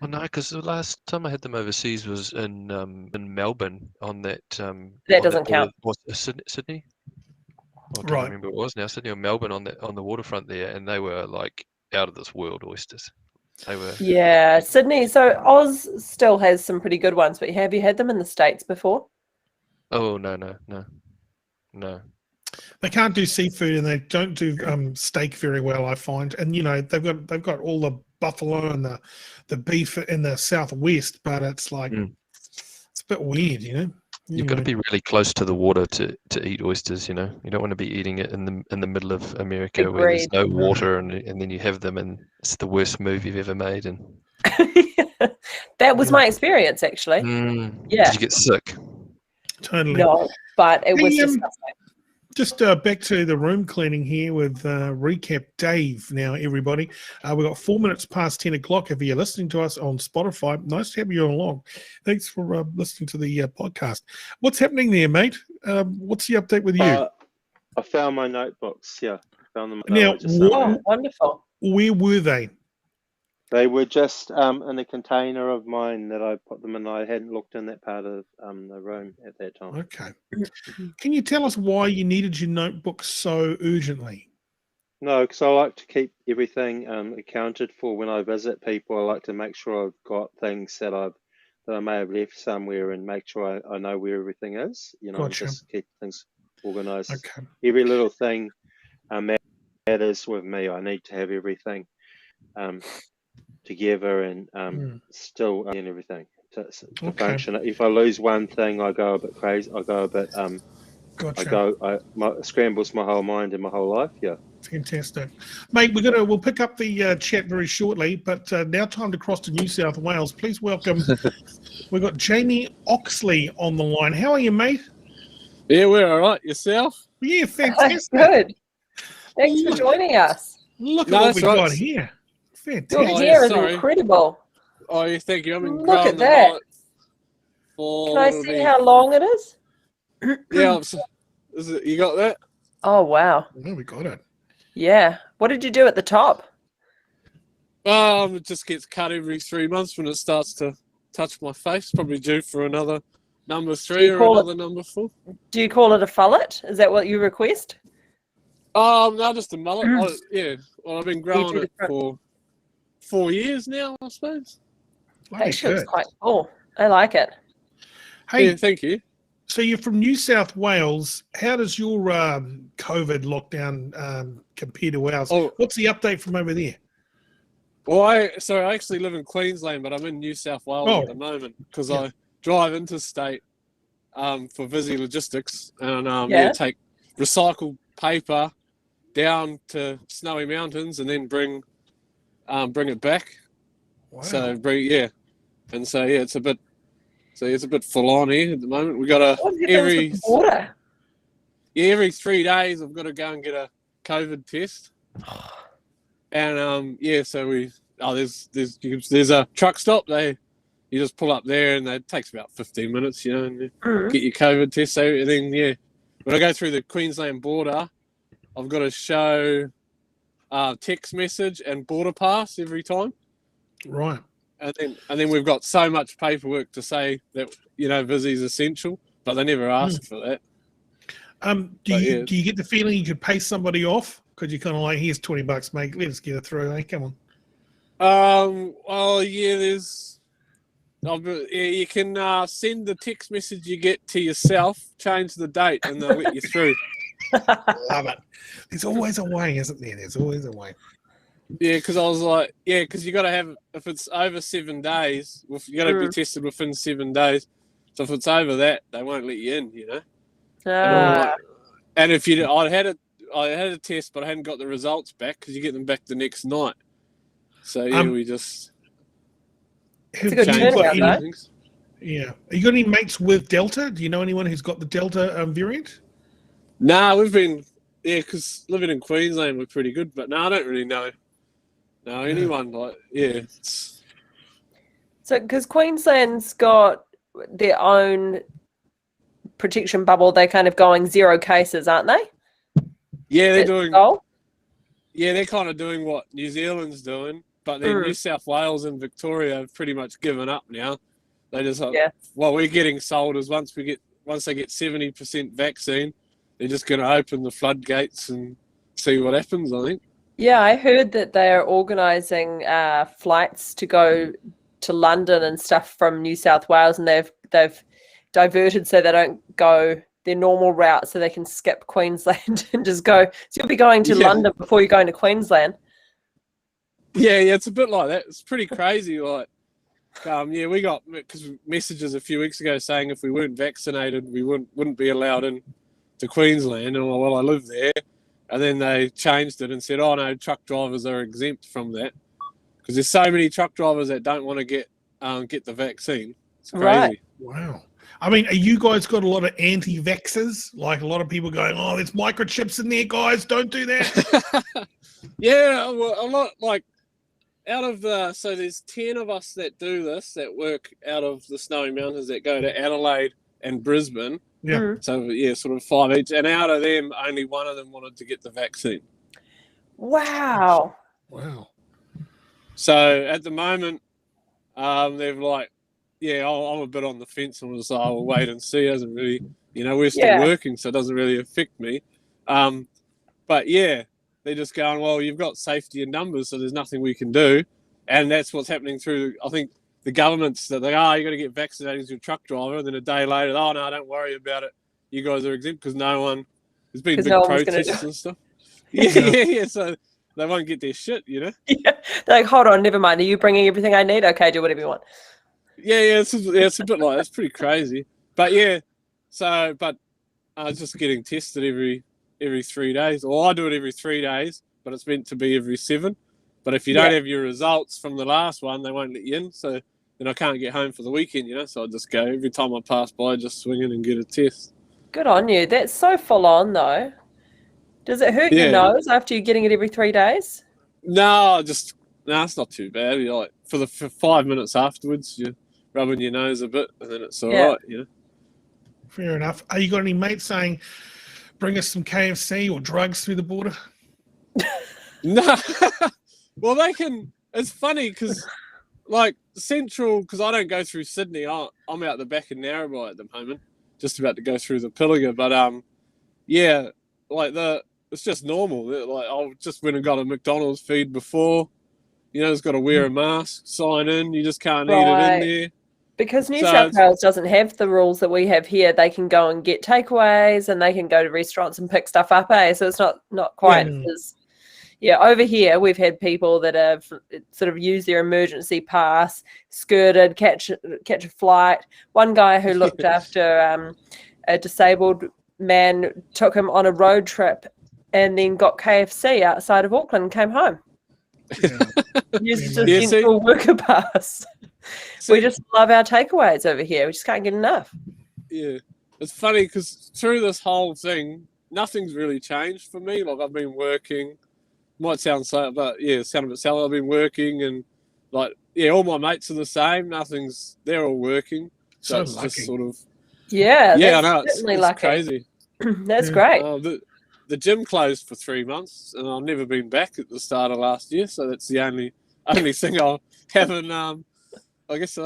E: Well, no, because the last time I had them overseas was in Melbourne on that.
A: That doesn't count.
E: Was Sydney? I can't remember what it was now. Sydney or Melbourne on the waterfront there, and they were like out of this world oysters. They were.
A: Yeah, Sydney. So Oz still has some pretty good ones, but have you had them in the States before?
E: Oh no.
B: They can't do seafood and they don't do steak very well, I find. And they've got all the buffalo and the beef in the southwest, but it's like it's a bit weird,
E: You've got to be really close to the water to eat oysters. You don't want to be eating it in the middle of America where there's no water, and then you have them, and it's the worst move you've ever made. And
A: that was my experience, actually. Yeah.
E: Did you get sick?
B: Totally.
A: No, but it was disgusting.
B: Just back to the room cleaning here with Recap Dave now, everybody. We've got 4 minutes past 10 o'clock. If you're listening to us on Spotify, nice to have you along. Thanks for listening to the podcast. What's happening there, mate? What's the update with you?
D: I found my notebooks, yeah. Found them.
B: Now,
A: wonderful.
B: Where were they?
D: They were just in a container of mine that I put them in. I hadn't looked in that part of the room at that time.
B: Okay. Can you tell us why you needed your notebook so urgently?
D: No, because I like to keep everything accounted for when I visit people. I like to make sure I've got things that I may have left somewhere and make sure I know where everything is.
B: Gotcha.
D: Just keep things organised.
B: Okay.
D: Every little thing matters with me. I need to have everything together and still and everything to function. If I lose one thing, I go a bit crazy. I go a bit
B: Gotcha.
D: Scrambles my whole mind and my whole life. Yeah.
B: Fantastic, mate. We'll pick up the chat very shortly, but now time to cross to New South Wales. Please welcome. We've got Jamie Oxley on the line. How are you, mate?
N: Yeah, we're all right. Yourself?
B: Yeah, fantastic.
A: Good. Thanks for joining us.
B: Look at what we got here. Fantastic.
A: Your hair is incredible.
N: Oh, yeah, thank you. I've been
A: Look at that. Can I see how long it is?
N: Yeah, you got that?
A: Oh, wow.
B: Yeah, we got it.
A: Yeah. What did you do at the top?
N: It just gets cut every 3 months when it starts to touch my face. Probably due for another number 3 or another number 4.
A: Do you call it a fullet? Is that what you request?
N: No, just a mullet. Well, I've been growing it for 4 years now, I suppose.
A: Actually, it's quite cool. I like it.
B: Hey,
N: yeah, thank you.
B: So you're from New South Wales. How does your COVID lockdown compare to ours? What's the update from over there?
N: Well, I actually live in Queensland, but I'm in New South Wales at the moment because I drive interstate for Visy Logistics and take recycled paper down to Snowy Mountains and then bring it back.
B: Wow.
N: It's a bit full on here at the moment. We got every 3 days I've got to go and get a COVID test. And there's a truck stop. You just pull up there and it takes about 15 minutes, and you get your COVID test. So and then when I go through the Queensland border, I've got to show text message and border pass every time.
B: Right.
N: And then we've got so much paperwork to say that Visy's essential, but they never ask for that.
B: Do you get the feeling you could pay somebody off? Could you kind of like, here's $20, mate, let's get it through, hey, come on.
N: Well, yeah, you can send the text message you get to yourself, change the date, and they'll let you through.
B: Love it. There's always a way, isn't there? There's always a way.
N: Yeah, because I was like, because you got to have, if it's over 7 days, you got to be tested within 7 days. So if it's over that, they won't let you in, And if I had a test, but I hadn't got the results back because you get them back the next night. So we just.
A: It's a good turnaround, though.
B: Yeah. Have you got any mates with Delta? Do you know anyone who's got the Delta variant?
N: Nah, we've been because living in Queensland, we're pretty good. But I don't really know anyone So because
A: Queensland's got their own protection bubble. They're kind of going 0 cases, aren't they?
N: Yeah, they're
A: That's
N: doing.
A: the goal?
N: Yeah, they're kind of doing what New Zealand's doing, but then New South Wales and Victoria have pretty much given up now. They just what we're getting sold is once they get 70% vaccine, they're just going to open the floodgates and see what happens, I think.
A: Yeah, I heard that they're organising flights to go to London and stuff from New South Wales, and they've diverted so they don't go their normal route, so they can skip Queensland and just go. So you'll be going to London before you're going to Queensland.
N: Yeah, it's a bit like that. It's pretty crazy. Like, we got messages a few weeks ago saying if we weren't vaccinated, we wouldn't be allowed in to Queensland. And I live there. And then they changed it and said, oh no, truck drivers are exempt from that because there's so many truck drivers that don't want to get the vaccine. It's crazy.
A: Right.
B: Wow. I mean, are you guys got a lot of anti-vaxxers? Like a lot of people going, oh, there's microchips in there, guys. Don't do that.
N: Yeah, well, a lot. Like out of so there's 10 of us that do this, that work out of the Snowy Mountains, that go to Adelaide and Brisbane.
B: Yeah.
N: So sort of 5 each, and out of them, only one of them wanted to get the vaccine.
A: Wow.
N: So at the moment, they're like, I'm a bit on the fence, and was like, I'll wait and see. It doesn't really, we're still working, so it doesn't really affect me. But they're just going, well, you've got safety in numbers, so there's nothing we can do, and that's what's happening through. I think the government's that you got to get vaccinated as your truck driver, and then a day later, oh no, don't worry about it. You guys are exempt because there's been big protests and stuff. So they won't get their shit,
A: Yeah, they're like, hold on, never mind. Are you bringing everything I need? Okay, do whatever you want.
N: It's a bit like that's pretty crazy. But but I was just getting tested every 3 days, or I do it every 3 days, but it's meant to be every 7. But if you don't have your results from the last one, they won't let you in. So then I can't get home for the weekend, So I just go every time I pass by, just swing in and get a test.
A: Good on you. That's so full on, though. Does it hurt your nose after you're getting it every 3 days?
N: No, it's not too bad. Like for 5 minutes afterwards, you're rubbing your nose a bit, and then it's all right,
B: Fair enough. Are you got any mates saying, bring us some KFC or drugs through the border?
N: No. Well, they can. It's funny because, like, Central, because I don't go through Sydney. I'm out the back in Narrabri at the moment, just about to go through the Pilliga. But it's just normal. Like, I just went and got a McDonald's feed before. It's got to wear a mask, sign in. You just can't eat it in there.
A: Because New South Wales doesn't have the rules that we have here. They can go and get takeaways, and they can go to restaurants and pick stuff up. So it's not quite as. Yeah, over here we've had people that have sort of used their emergency pass, skirted, catch a flight. One guy who looked after a disabled man took him on a road trip and then got KFC outside of Auckland and came home. Used a central worker pass. We just love our takeaways over here. We just can't get enough.
N: Yeah, it's funny because through this whole thing, nothing's really changed for me. Like, I've been working. Might sound so, but sound a bit silly. I've been working, and all my mates are the same. They're all working. So it's
B: lucky.
N: Just sort of.
A: Yeah,
N: I know. It's
A: lucky.
N: Crazy.
A: That's great.
N: The gym closed for 3 months, and I've never been back at the start of last year. So that's the only thing I haven't. I guess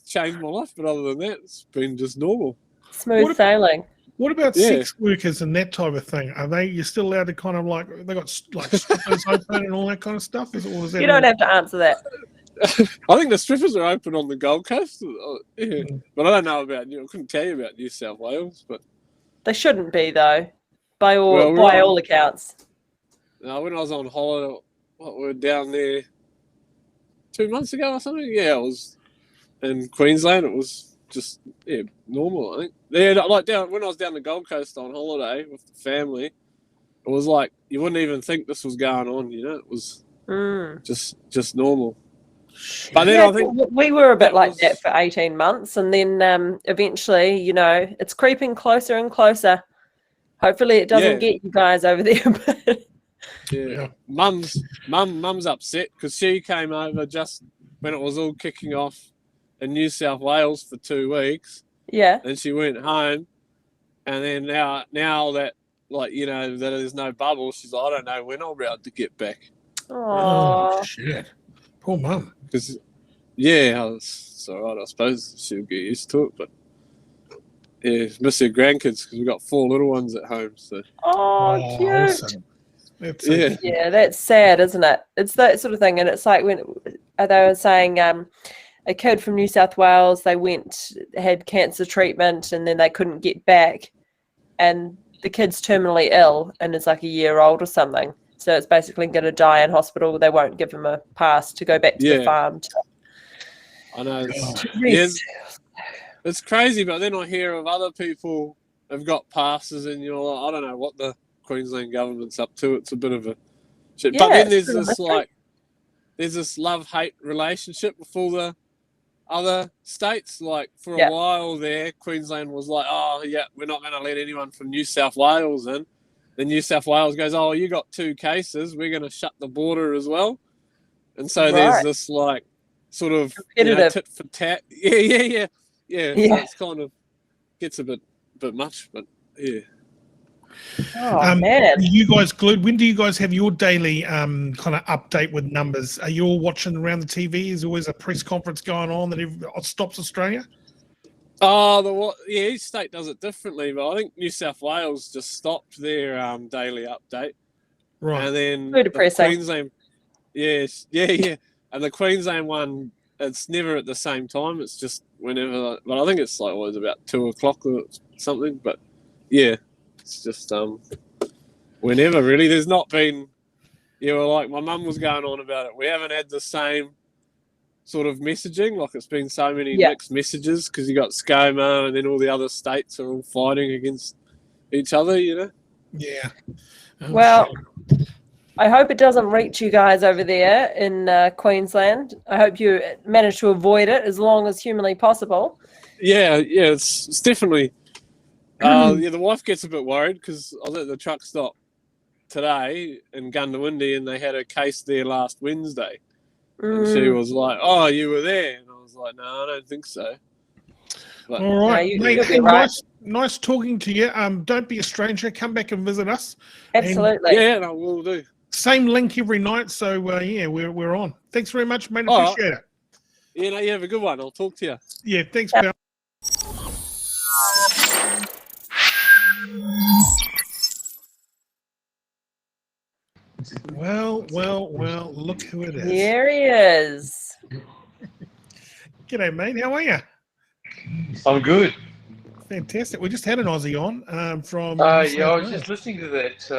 N: changed my life, but other than that, it's been just normal.
A: Smooth sailing.
B: What about sex workers and that type of thing? Are you still allowed to kind of they got strippers open and all that kind of stuff? Is that
A: you don't have to answer that.
N: I think the strippers are open on the Gold Coast, but I don't know about I couldn't tell you about New South Wales, but
A: they shouldn't be though, by all accounts.
N: No, when I was on holiday, we were down there 2 months ago or something. Yeah, it was in Queensland. It was just normal, I think. Yeah, when I was down the Gold Coast on holiday with the family, it was like you wouldn't even think this was going on. It was just normal. But then I think
A: we were a bit like that for 18 months, and then eventually, it's creeping closer and closer. Hopefully, it doesn't get you guys over there.
N: Mum's upset because she came over just when it was all kicking off. in New South Wales for 2 weeks.
A: Yeah.
N: And she went home, and then now that that there's no bubble, she's like, I don't know when I'll be able to get back.
B: Oh shit! Poor mum.
N: Because it's all right. I suppose she'll get used to it, but miss her grandkids because we've got 4 little ones at home. So
A: cute.
B: Awesome. That's
A: Yeah, that's sad, isn't it? It's that sort of thing, and it's like when they were saying a kid from New South Wales, they had cancer treatment, and then they couldn't get back, and the kid's terminally ill and is like a year old or something. So it's basically going to die in hospital. They won't give him a pass to go back to the farm.
N: I know. It's crazy, but then I hear of other people have got passes, and you're like, I don't know what the Queensland government's up to. It's a bit of a shit.
A: Yeah,
N: but then there's this love-hate relationship with all the other states. Like for a while there, Queensland was like, oh yeah, we're not going to let anyone from New South Wales in. Then New South Wales goes, oh, you got 2 cases, we're going to shut the border as well. And so there's this like sort of tit for tat. Yeah. So it's kind of gets a bit much, but yeah.
A: Oh man!
B: You guys glued? When do you guys have your daily kind of update with numbers? Are you all watching around the TV? Is always a press conference going on that stops Australia?
N: Each state does it differently, but I think New South Wales just stopped their daily update.
B: Right.
N: And then
A: Queensland.
N: Yeah. And the Queensland one, it's never at the same time. It's just whenever. But I think it's like always about 2:00 or something. But yeah, it's just whenever really. There's not been. Like my mum was going on about it. We haven't had the same sort of messaging. Like it's been so many mixed messages because you got ScoMo and then all the other states are all fighting against each other. Yeah.
A: Well, I hope it doesn't reach you guys over there in Queensland. I hope you manage to avoid it as long as humanly possible.
N: Yeah, it's definitely. The wife gets a bit worried because I was at the truck stop today in Gundawindi and they had a case there last Wednesday. And she was like, "Oh, you were there," and I was like, "No, I don't think so." But,
B: all right, mate. Nice talking to you. Don't be a stranger. Come back and visit us.
A: Absolutely.
N: And I will do.
B: Same link every night. So we're on. Thanks very much, mate. Appreciate it.
N: Yeah, you have a good one. I'll talk to you.
B: Yeah, thanks, pal. Well, look who it is.
A: Here he is.
B: G'day, mate. How are you?
O: I'm good.
B: Fantastic. We just had an Aussie on from...
O: I was just listening to that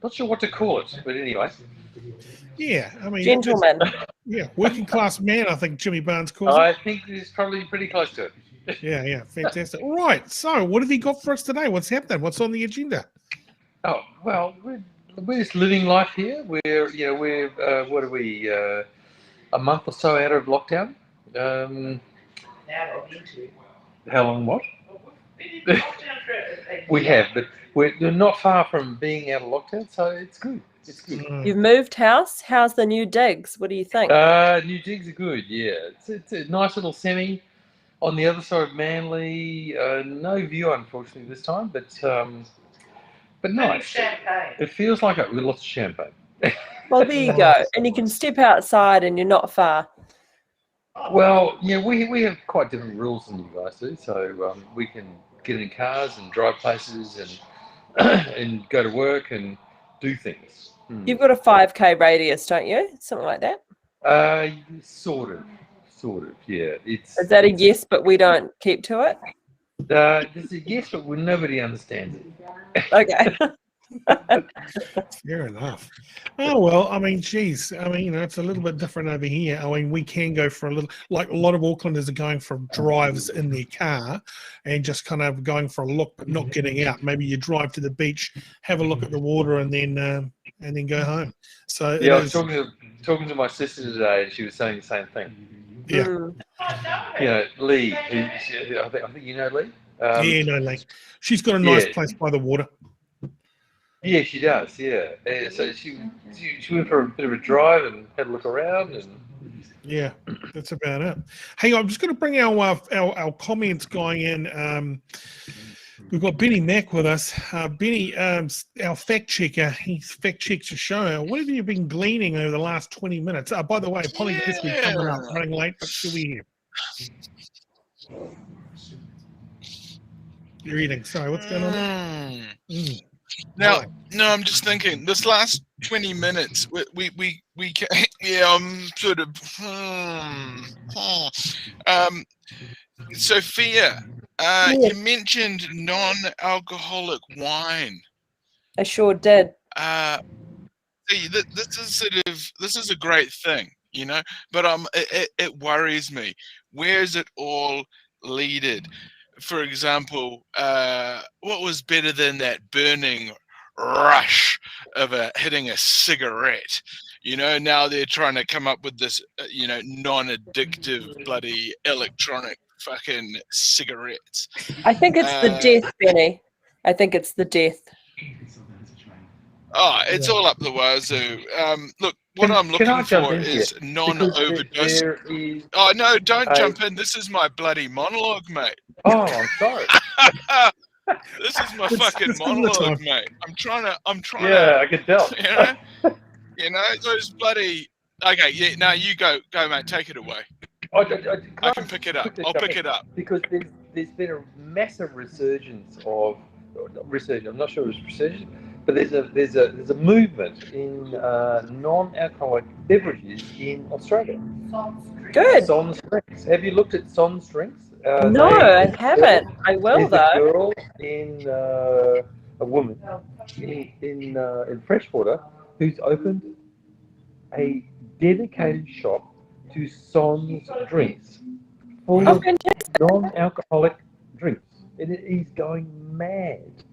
O: not sure what to call it, but anyway.
B: Yeah, I mean...
A: Gentleman.
B: Working class man, I think Jimmy Barnes calls it.
O: I think he's probably pretty close to it.
B: Yeah, fantastic. All right, so what have you got for us today? What's happening? What's on the agenda?
O: Oh, well, we're just living life here. We're what are we, a month or so out of lockdown. How long what? We have, but we're not far from being out of lockdown, so it's good. It's good.
A: You've moved house? How's the new digs? What do you think?
O: New digs are good, yeah. It's a nice little semi on the other side of Manly. No view, unfortunately, this time, but nice. It feels like it with lots of champagne.
A: Well, there you go. And you can step outside and you're not far.
O: Well, yeah, we have quite different rules than you guys do. So we can get in cars and drive places and go to work and do things.
A: You've got a 5K radius, don't you? Something like that?
O: Sort of, yeah.
A: Is that a yes, but we don't keep to it?
O: It's a yes, but nobody understands it.
A: Okay.
B: Fair enough. Oh, well, I mean, geez. I mean, it's a little bit different over here. I mean, we can go for a little, like a lot of Aucklanders are going for drives in their car and just kind of going for a look, but not getting out. Maybe you drive to the beach, have a look at the water, and then go home. So
O: yeah, I was talking to my sister today, and she was saying the same thing.
B: Yeah.
O: Lee. I think you know Lee.
B: Lee. She's got a nice place by the water.
O: Yeah, she does. Yeah. So she went for a bit of a drive and had a look around, and
B: Yeah, that's about it. Hey, I'm just going to bring our comments going in. We've got Benny Mack with us. Benny, our fact checker, he fact checks the show. What have you been gleaning over the last 20 minutes? By the way, Polly Gillespie coming up, running late, but she'll be here. You're eating. Sorry, what's going on there?
F: Now, no, I'm just thinking. This last 20 minutes, we can, yeah, I'm sort of. Sophia, you mentioned non-alcoholic wine.
A: I sure did.
F: See, this is a great thing, you know, but it worries me. Where's it all leaded? For example, what was better than that burning rush of hitting a cigarette? You know, now they're trying to come up with this, you know, non-addictive bloody electronic fucking cigarettes.
A: I think it's the death, Benny. I think it's the death.
F: Oh, it's all up the wazoo. Look, what I'm looking for is non-overdose. Oh, no, don't jump in. This is my bloody monologue, mate.
O: Oh, I'm sorry.
F: This is my fucking monologue, mate. I'm trying to.
O: Yeah, I can tell.
F: You know, those bloody. Okay, yeah, no, you go, mate. Take it away. I can pick it up. I'll pick it up.
O: Because there's been a massive resurgence of resurgence. I'm not sure it was resurgence, but there's a movement in non-alcoholic beverages in Australia.
A: Good.
O: Son Strengths. Have you looked at Son Strengths?
A: No, I haven't. I will, though.
O: There's a girl in a woman in Freshwater who's opened a dedicated shop to Son's drinks, full of non-alcoholic drinks. He's going mad.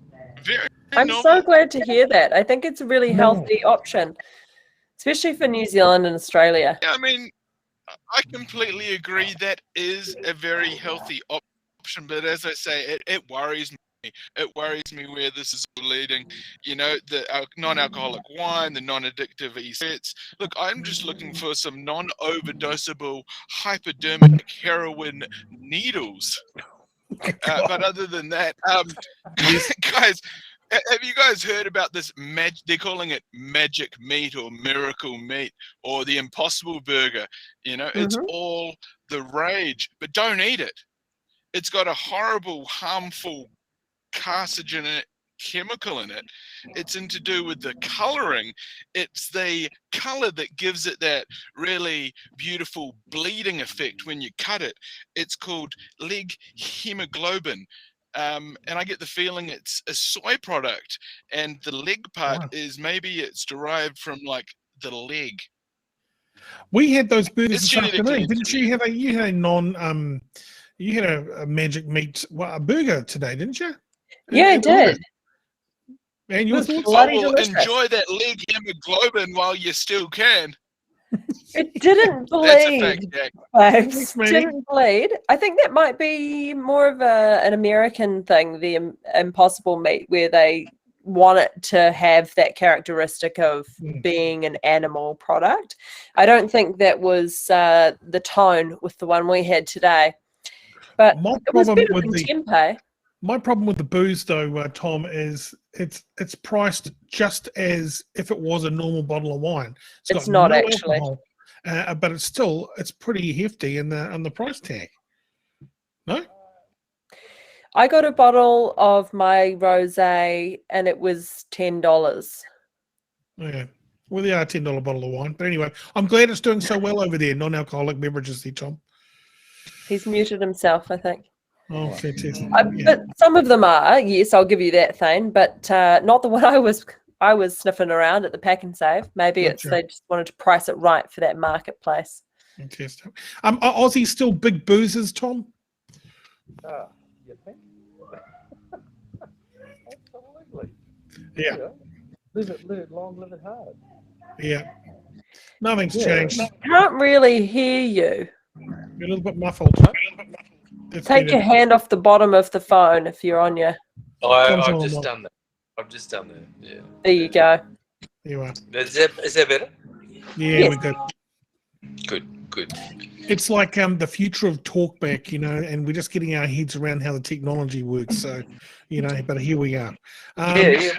A: I'm so glad to hear that. I think it's a really healthy option, especially for New Zealand and Australia.
F: Yeah, I mean, I completely agree. That is a very healthy option, but as I say, it worries me. It worries me where this is leading. You know, the non-alcoholic wine, the non-addictive e-cigarettes. Look, I'm just looking for some non-overdosable hypodermic heroin needles. But other than that, guys, have you guys heard about this? They're calling it magic meat or miracle meat or the Impossible Burger. You know, it's all the rage, but don't eat it. It's got a horrible, harmful carcinogenic chemical in it. It's to do with the coloring. It's the color that gives it that really beautiful bleeding effect when you cut it. It's called leg hemoglobin. And I get the feeling it's a soy product, and the leg part is maybe it's derived from like the leg.
B: We had those burgers this afternoon, didn't you? You had a magic meat burger today, didn't you?
A: Yeah, I did.
B: And your thoughts?
F: Enjoy that leg hemoglobin while you still can.
A: It didn't bleed, babes. Didn't bleed. I think that might be more of an American thing, the Impossible meat, where they want it to have that characteristic of being an animal product. I don't think that was the tone with the one we had today. But it was better than tempeh.
B: My problem with the booze, though, Tom, is it's priced just as if it was a normal bottle of wine.
A: It's not actually,
B: but it's pretty hefty on the price tag. No,
A: I got a bottle of my rosé and it was $10.
B: Yeah, well, they are $10 bottle of wine. But anyway, I'm glad it's doing so well over there. Non-alcoholic beverages, there, Tom.
A: He's muted himself, I think.
B: Oh, fantastic.
A: But some of them are, yes, I'll give you that, Thane, but not the one I was sniffing around at the Pack and Save. Maybe they just wanted to price it right for that marketplace.
B: Fantastic. Are Aussie still big boozers, Tom?
O: You think? Absolutely.
B: Yeah.
O: Live it long, live it hard.
B: Yeah. Nothing's changed.
A: I can't really hear you.
B: You're a little bit muffled.
A: Take your hand off the bottom of the phone if you're on your.
O: I've just done that. Yeah.
A: There you go.
B: You are.
O: Is that better?
B: Yeah, we're good.
O: Good.
P: good.
B: It's like the future of Talkback, you know, and we're just getting our heads around how the technology works. So, you know, but here we are.
P: Yeah.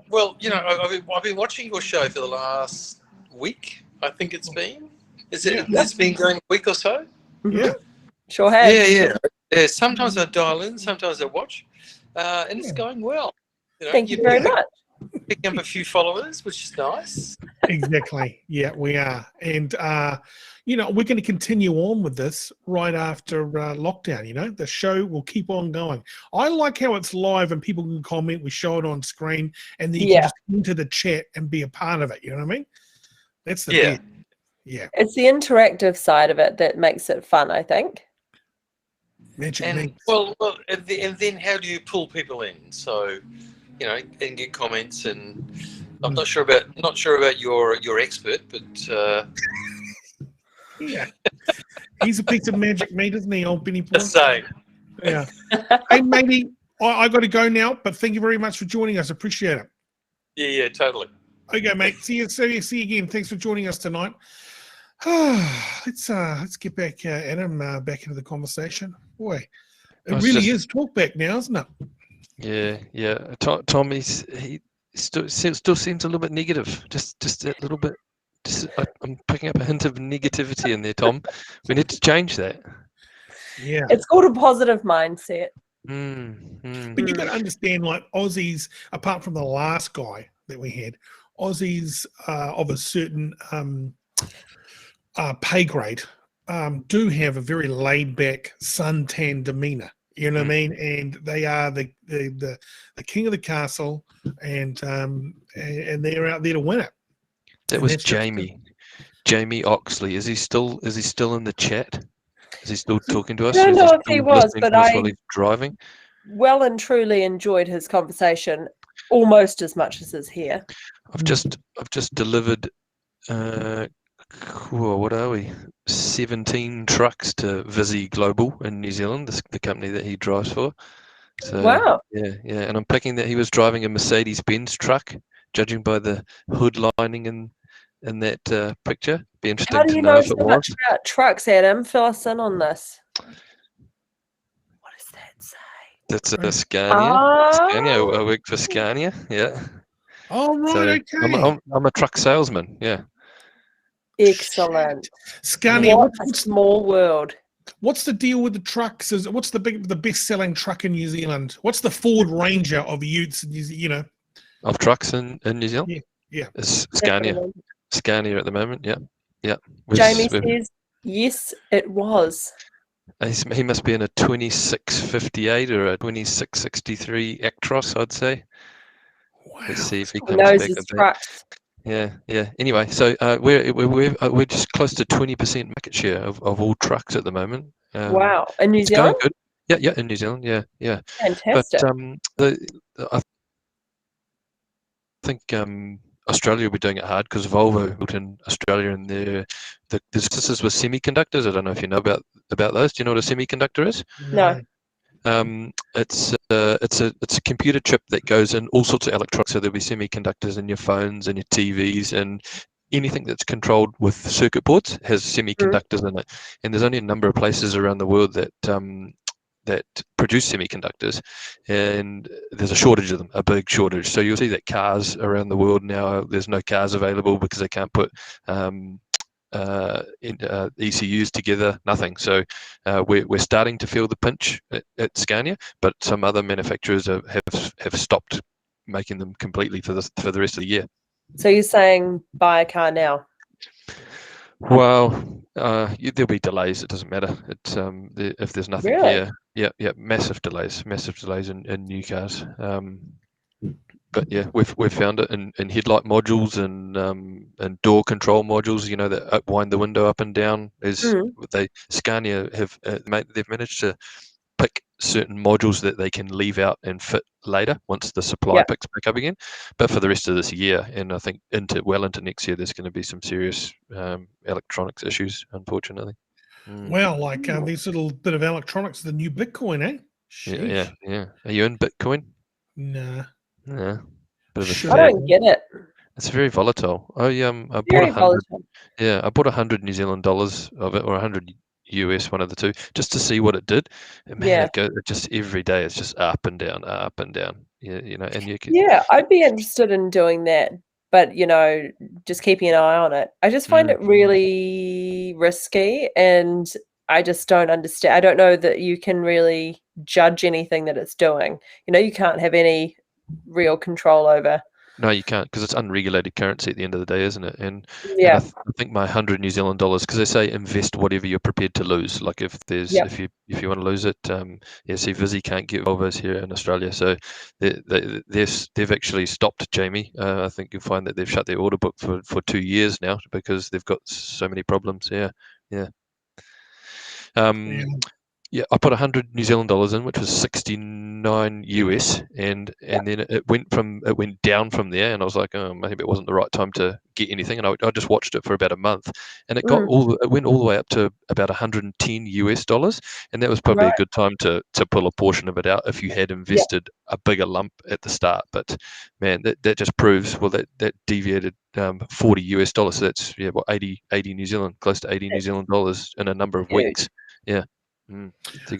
P: Well, you know, I've been watching your show for the last week. I think it's been. It's been going a week or so.
B: Yeah.
A: Sure has.
P: Yeah. Sometimes I dial in, sometimes I watch, and it's going well. You know,
A: Thank you very much.
P: Picking up a few followers, which is nice.
B: Exactly. Yeah, we are. And, you know, we're going to continue on with this right after lockdown, you know. The show will keep on going. I like how it's live and people can comment. We show it on screen and then you can just enter the chat and be a part of it. You know what I mean? That's the best. Yeah.
A: It's the interactive side of it that makes it fun, I think.
P: And then how do you pull people in? So, you know, and get comments, and I'm not sure about your expert, but
B: yeah, he's a piece of magic meat, isn't he, old Benny Paul?
P: Just saying.
B: Yeah. Hey, matey, I got to go now, but thank you very much for joining us. Appreciate it.
P: Yeah, totally.
B: Okay, mate. See you again. Thanks for joining us tonight. Let's get back Adam back into the conversation. Boy, it really is Talkback now, isn't it?
E: Yeah. Tom, he still seems a little bit negative. Just a little bit. I'm picking up a hint of negativity in there, Tom. We need to change that.
B: Yeah,
A: it's called a positive mindset.
B: But you got to understand, like Aussies, apart from the last guy that we had, Aussies of a certain pay grade do have a very laid-back, suntan demeanor. You know what I mean? And they are the king of the castle, and they're out there to win it.
E: That was Jamie Oxley. Is he still in the chat? Is he still talking to us?
A: I don't know if he was, but
E: while he's driving.
A: Well and truly enjoyed his conversation almost as much as his here.
E: I've just delivered. What are we? 17 trucks to Visi Global in New Zealand, the company that he drives for. So,
A: wow.
E: Yeah, and I'm picking that he was driving a Mercedes-Benz truck, judging by the hood lining in that picture. Be interesting
A: How do
E: to
A: you
E: know
A: know
E: if
A: so
E: it was.
A: much about trucks, Adam? Fill us in on this. What does that say?
E: That's a Scania. Scania. I work for Scania. Yeah.
B: Oh right,
E: so
B: okay.
E: I'm a truck salesman. Yeah.
A: Excellent.
B: Scania.
A: What a small world.
B: What's the deal with the trucks? What's the best-selling truck in New Zealand? What's the Ford Ranger of Utes? You know,
E: of trucks in New Zealand.
B: Yeah.
E: It's Scania.
A: Definitely.
E: Scania at the moment. Yeah.
A: Jamie says yes, it was.
E: He must be in a 2658 or a 2663 Actros, I'd say. Wow. Let's see if he comes
A: knows
E: back
A: his
E: with
A: trucks.
E: that. Yeah. Anyway, so we're just close to 20% market share of all trucks at the moment.
A: Wow, in New
E: it's
A: Zealand.
E: Going good. Yeah, in New Zealand. Yeah.
A: Fantastic.
E: But I think Australia will be doing it hard because Volvo built in Australia, and there's businesses with semiconductors. I don't know if you know about those. Do you know what a semiconductor is?
A: No.
E: It's a computer chip that goes in all sorts of electronics. So there'll be semiconductors in your phones and your TVs, and anything that's controlled with circuit boards has semiconductors in it. And there's only a number of places around the world that produce semiconductors, and there's a shortage of them, a big shortage. So you'll see that cars around the world now, there's no cars available because they can't put ECUs together, nothing. So we're starting to feel the pinch at Scania, but some other manufacturers have stopped making them completely for the rest of the year.
A: So you're saying buy a car now?
E: Well, there'll be delays. It doesn't matter. It's if there's nothing here. Yeah, massive delays in new cars. But yeah, we've found it in headlight modules and door control modules. You know, that wind the window up and down. Scania they've managed to pick certain modules that they can leave out and fit later once the supply picks back up again. But for the rest of this year, and I think into next year, there's going to be some serious electronics issues, unfortunately.
B: Well, like these little bit of electronics, the new Bitcoin, eh? Sheesh.
E: Yeah. Are you in Bitcoin?
B: Nah.
E: Yeah.
A: I don't get it.
E: It's very volatile. I bought
A: Very
E: 100.
A: volatile.
E: Yeah, I bought 100 New Zealand dollars of it, or 100 US, one of the two, just to see what it did. And man,
A: Yeah.
E: it just every day it's just up and down, up and down. Yeah, you know, and you can.
A: Yeah, I'd be interested in doing that, but just keeping an eye on it. I just find it really risky, and I just don't understand. I don't know that you can really judge anything that it's doing. You can't have any real control over.
E: No, you can't, because it's unregulated currency at the end of the day, isn't it? And
A: Yeah.
E: I think my 100 New Zealand dollars, because they say invest whatever you're prepared to lose. Like if you want to lose it, see, Vizzy can't get Volvos here in Australia, so they've actually stopped, Jamie. I think you'll find that they've shut their order book for 2 years now because they've got so many problems. Yeah. Yeah, I put 100 New Zealand dollars in, which was 69 US, and then it went down from there, and I was like, oh, maybe it wasn't the right time to get anything, and I just watched it for about a month, and it went all the way up to about 110 US dollars, and that was probably a good time to pull a portion of it out if you had invested a bigger lump at the start. But man, that just proves that deviated 40 US dollars, so that's 80 New Zealand, close to 80 New Zealand dollars in a number of weeks. Yeah. So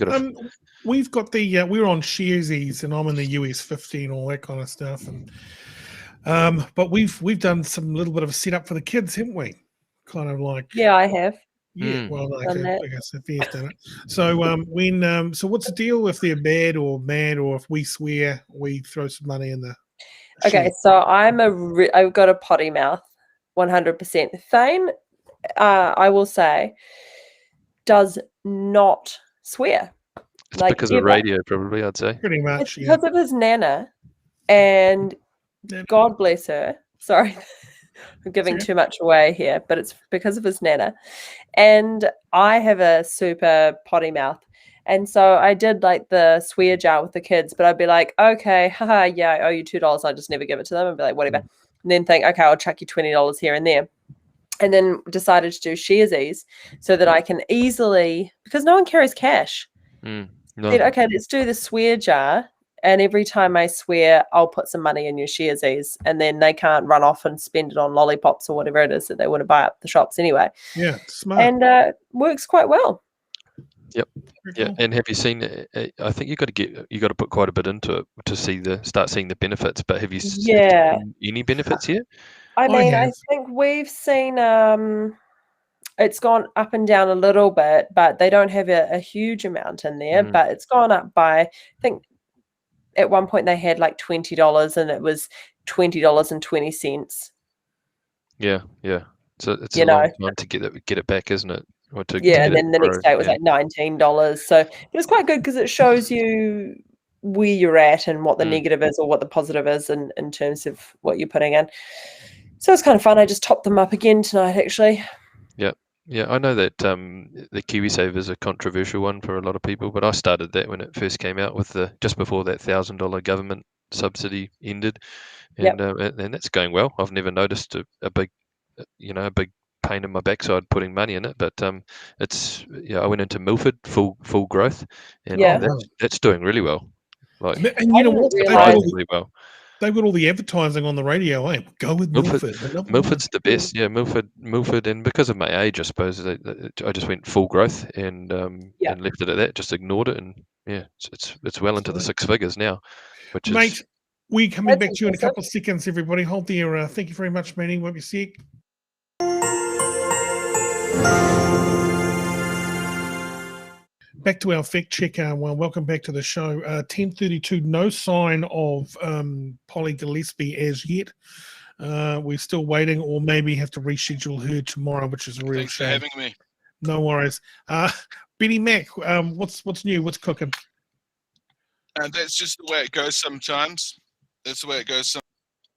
B: we've got the we're on Sharesies, and I'm in the US 15, all that kind of stuff, and but we've done some little bit of a setup for the kids, haven't we? Kind of like
A: I have.
B: Yeah, well, I guess Sophia's done it. So so what's the deal if they're bad or mad, or if we swear, we throw some money in the
A: Okay, so I've got a potty mouth, 100%. Thane, I will say, does not swear.
E: It's because of radio, probably, I'd say.
B: Pretty much,
A: it's because of his nana, and God bless her. Sorry, I'm giving too much away here, but it's because of his nana. And I have a super potty mouth. And so I did like the swear jar with the kids, but I'd be like, okay, haha, yeah, I owe you $2. I just never give it to them. I'd be like, whatever. And then think, okay, I'll chuck you $20 here and there. And then decided to do Sharesies so that I can easily, because no one carries cash.
E: No.
A: Said, okay, let's do the swear jar. And every time I swear, I'll put some money in your Sharesies, and then they can't run off and spend it on lollipops or whatever it is that they want to buy up the shops anyway.
B: Yeah, smart.
A: And works quite well.
E: Yep. Yeah, and have you seen? I think you got to put quite a bit into it to start seeing the benefits. But have you seen any benefits here?
A: I mean, I think we've seen it's gone up and down a little bit, but they don't have a huge amount in there. But it's gone up by, I think, at one point they had like $20, and it was $20.20.
E: Yeah. So it's a long time to get it back, isn't it?
A: And then the next day it was like $19. So it was quite good because it shows you where you're at and what the negative is or what the positive is in terms of what you're putting in. So it's kind of fun. I just topped them up again tonight, actually.
E: Yeah, I know that the KiwiSave is a controversial one for a lot of people, but I started that when it first came out with just before that $1,000 government subsidy ended, and that's going well. I've never noticed a big pain in my backside putting money in it, but I went into Milford full growth, and that's doing really well.
B: And you know what?
E: Really well.
B: They've got all the advertising on the radio, eh? Go with Milford.
E: Milford's the best, yeah. Milford, and because of my age, I suppose, I just went full growth and left it at that. Just ignored it, and it's well into the six figures now, which is.
B: Mate, we're coming back to you in a couple of seconds. Everybody, hold there. Thank you very much, Manny. Won't be sick. Back to our fact checker. Well, welcome back to the show. 10:32. No sign of Polly Gillespie as yet. We're still waiting, or maybe have to reschedule her tomorrow, which is a real shame.
F: Thanks for having me.
B: No worries. Benny Mac, what's new? What's cooking?
F: That's just the way it goes sometimes. That's the way it goes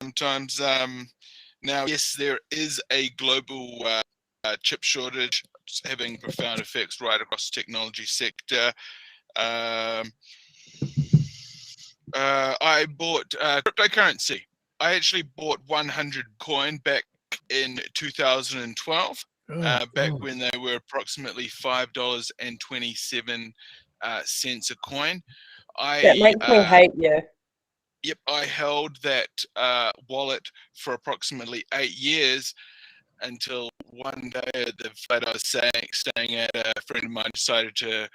F: sometimes. Now, yes, there is a global chip shortage. It's having profound effects right across the technology sector. I bought cryptocurrency. I actually bought 100 coin back in 2012, when they were approximately $5.27 a coin.
A: That makes me hate you.
F: Yep, I held that wallet for approximately 8 years until one day at the flat I was staying at, a friend of mine decided to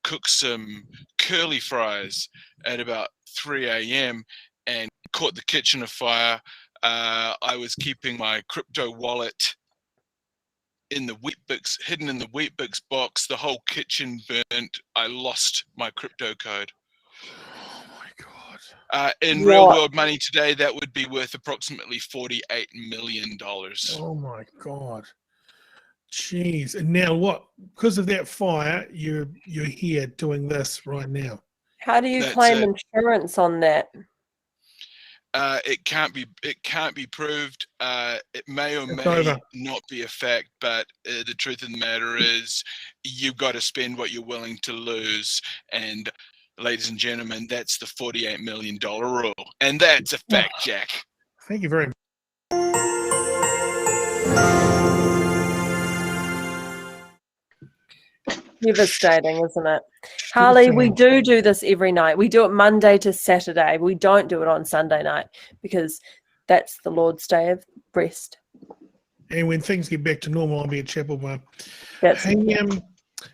F: cook some curly fries at about 3 a.m. and caught the kitchen afire. I was keeping my crypto wallet in the Weet-Bix, hidden in the Weet-Bix box. The whole kitchen burnt. I lost my crypto code. In real world money today, that would be worth approximately $48 million.
B: Oh my God. Jeez. And now what? Because of that fire, you're here doing this right now.
A: How do you claim insurance on that?
F: It can't be proved. It may or may not be a fact, but the truth of the matter is you've got to spend what you're willing to lose. And ladies and gentlemen, that's the $48 million rule. And that's a fact, Jack.
B: Thank you very much.
A: Devastating, isn't it? Harley, we do this every night. We do it Monday to Saturday. We don't do it on Sunday night because that's the Lord's Day of rest.
B: And when things get back to normal, I'll be at Chapel Bar.
A: Hey,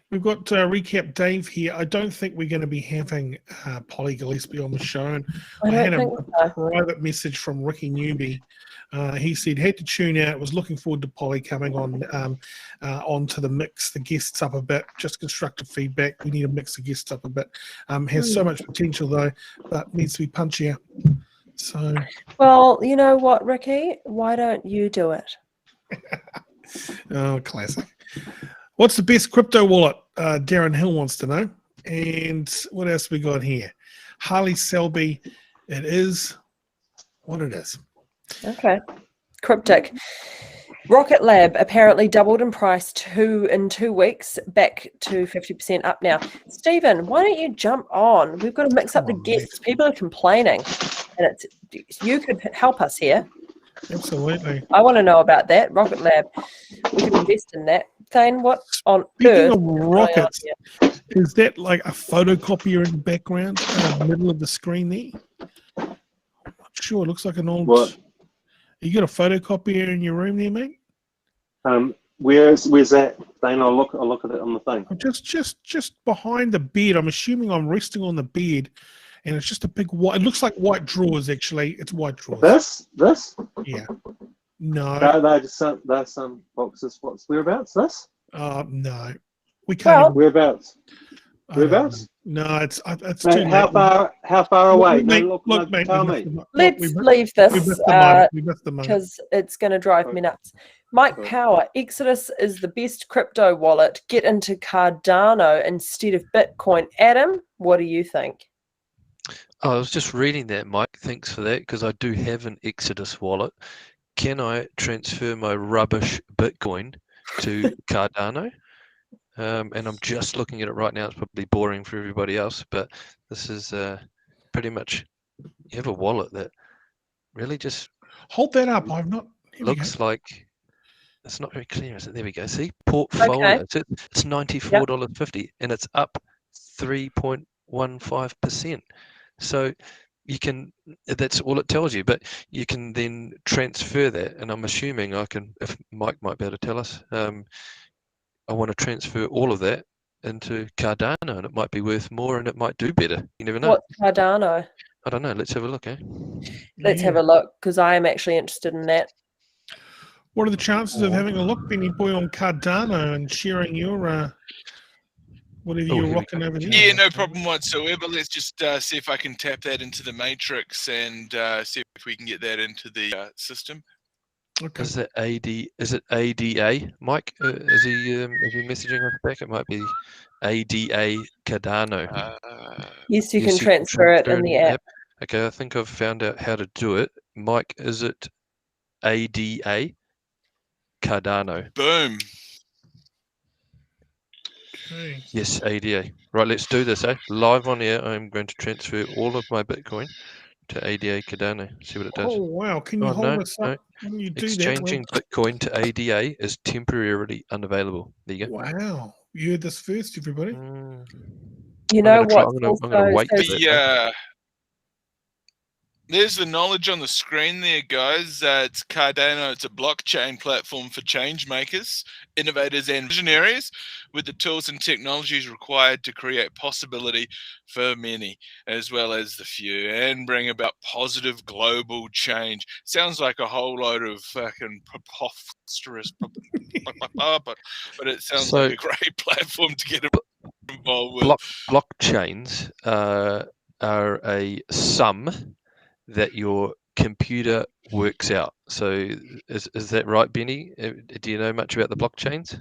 B: we've got Recap Dave here. I don't think we're going to be having Polly Gillespie on the show. And I had a private message from Ricky Newby. He said, had to tune out, was looking forward to Polly coming on onto the mix the guests up a bit, just constructive feedback. We need to mix the guests up a bit. Has so much potential though, but needs to be punchier. So,
A: well, you know what, Ricky? Why don't you do it?
B: Oh, classic. What's the best crypto wallet? Darren Hill wants to know. And what else we got here? Harley Selby. It is what it is.
A: Okay. Cryptic. Rocket Lab apparently doubled in price in 2 weeks, back to 50% up now. Stephen, why don't you jump on? We've got to mix up the guests. People are complaining, and you could help us here.
B: Absolutely.
A: I want to know about that. Rocket Lab. We could invest in that. Thane, what on
B: Speaking
A: earth?
B: of rockets, is that like a photocopier in the background, in the middle of the screen there? I'm not sure. It looks like an old.
Q: What?
B: You got a photocopier in your room there, mate?
Q: Where's that? Thane, I'll look at it on the thing.
B: Just behind the bed. I'm assuming I'm resting on the bed, and it's just a big white. It looks like white drawers. Actually, it's white drawers.
Q: This?
B: Yeah. No.
Q: There's some boxes. Whereabouts? This?
B: No. We can't.
Q: Whereabouts? Whereabouts?
B: No, it's
Q: mate,
B: too
Q: how
B: late.
Q: How far away?
B: Mate,
Q: Look,
B: mate,
Q: tell me.
A: Let's leave this
B: because
A: it's going to drive me nuts. Mike Power, Exodus is the best crypto wallet. Get into Cardano instead of Bitcoin. Adam, what do you think?
E: I was just reading that, Mike. Thanks for that, because I do have an Exodus wallet. Can I transfer my rubbish Bitcoin to Cardano? And I'm just looking at it right now. It's probably boring for everybody else, but this is pretty much, you have a wallet that really just
B: hold that up. I've not.
E: Looks like it's not very clear, is it? There we go. See, portfolio.
A: Okay.
E: It's $94.50, and it's up 3.15%. So you can. That's all it tells you. But you can then transfer that, and I'm assuming I can. If Mike might be able to tell us. I want to transfer all of that into Cardano, and it might be worth more, and it might do better. You never know.
A: What's Cardano?
E: I don't know. Let's have a look, eh?
A: Let's have a look, because I am actually interested in that.
B: What are the chances of having a look, Benny Boy, on Cardano and sharing your whatever you're rocking over there?
F: Yeah, no problem whatsoever. Let's just see if I can tap that into the matrix and see if we can get that into the system.
B: Okay.
E: Is it ADA, Mike? Is he messaging us back? It might be ADA Cardano.
A: Yes, you can transfer it in the app.
E: Okay, I think I've found out how to do it. Mike, is it ADA Cardano?
F: Boom.
B: Okay.
E: Yes, ADA. Right, let's do this, eh? Live on air, I'm going to transfer all of my Bitcoin to ADA Cardano. See what it does.
B: Oh, wow. Can you hold us up when you do
E: Exchanging
B: that?
E: Bitcoin to ADA is temporarily unavailable. There you go.
B: Wow. You heard this first, everybody.
A: You know what?
E: I'm going to wait for that.
F: There's the knowledge on the screen there, guys. It's Cardano. It's a blockchain platform for change makers, innovators, and visionaries with the tools and technologies required to create possibility for many, as well as the few, and bring about positive global change. Sounds like a whole load of fucking preposterous, but it sounds like a great platform to get involved with.
E: Blockchains are a sum that your computer works out. So is that right, Benny? Do you know much about the blockchains?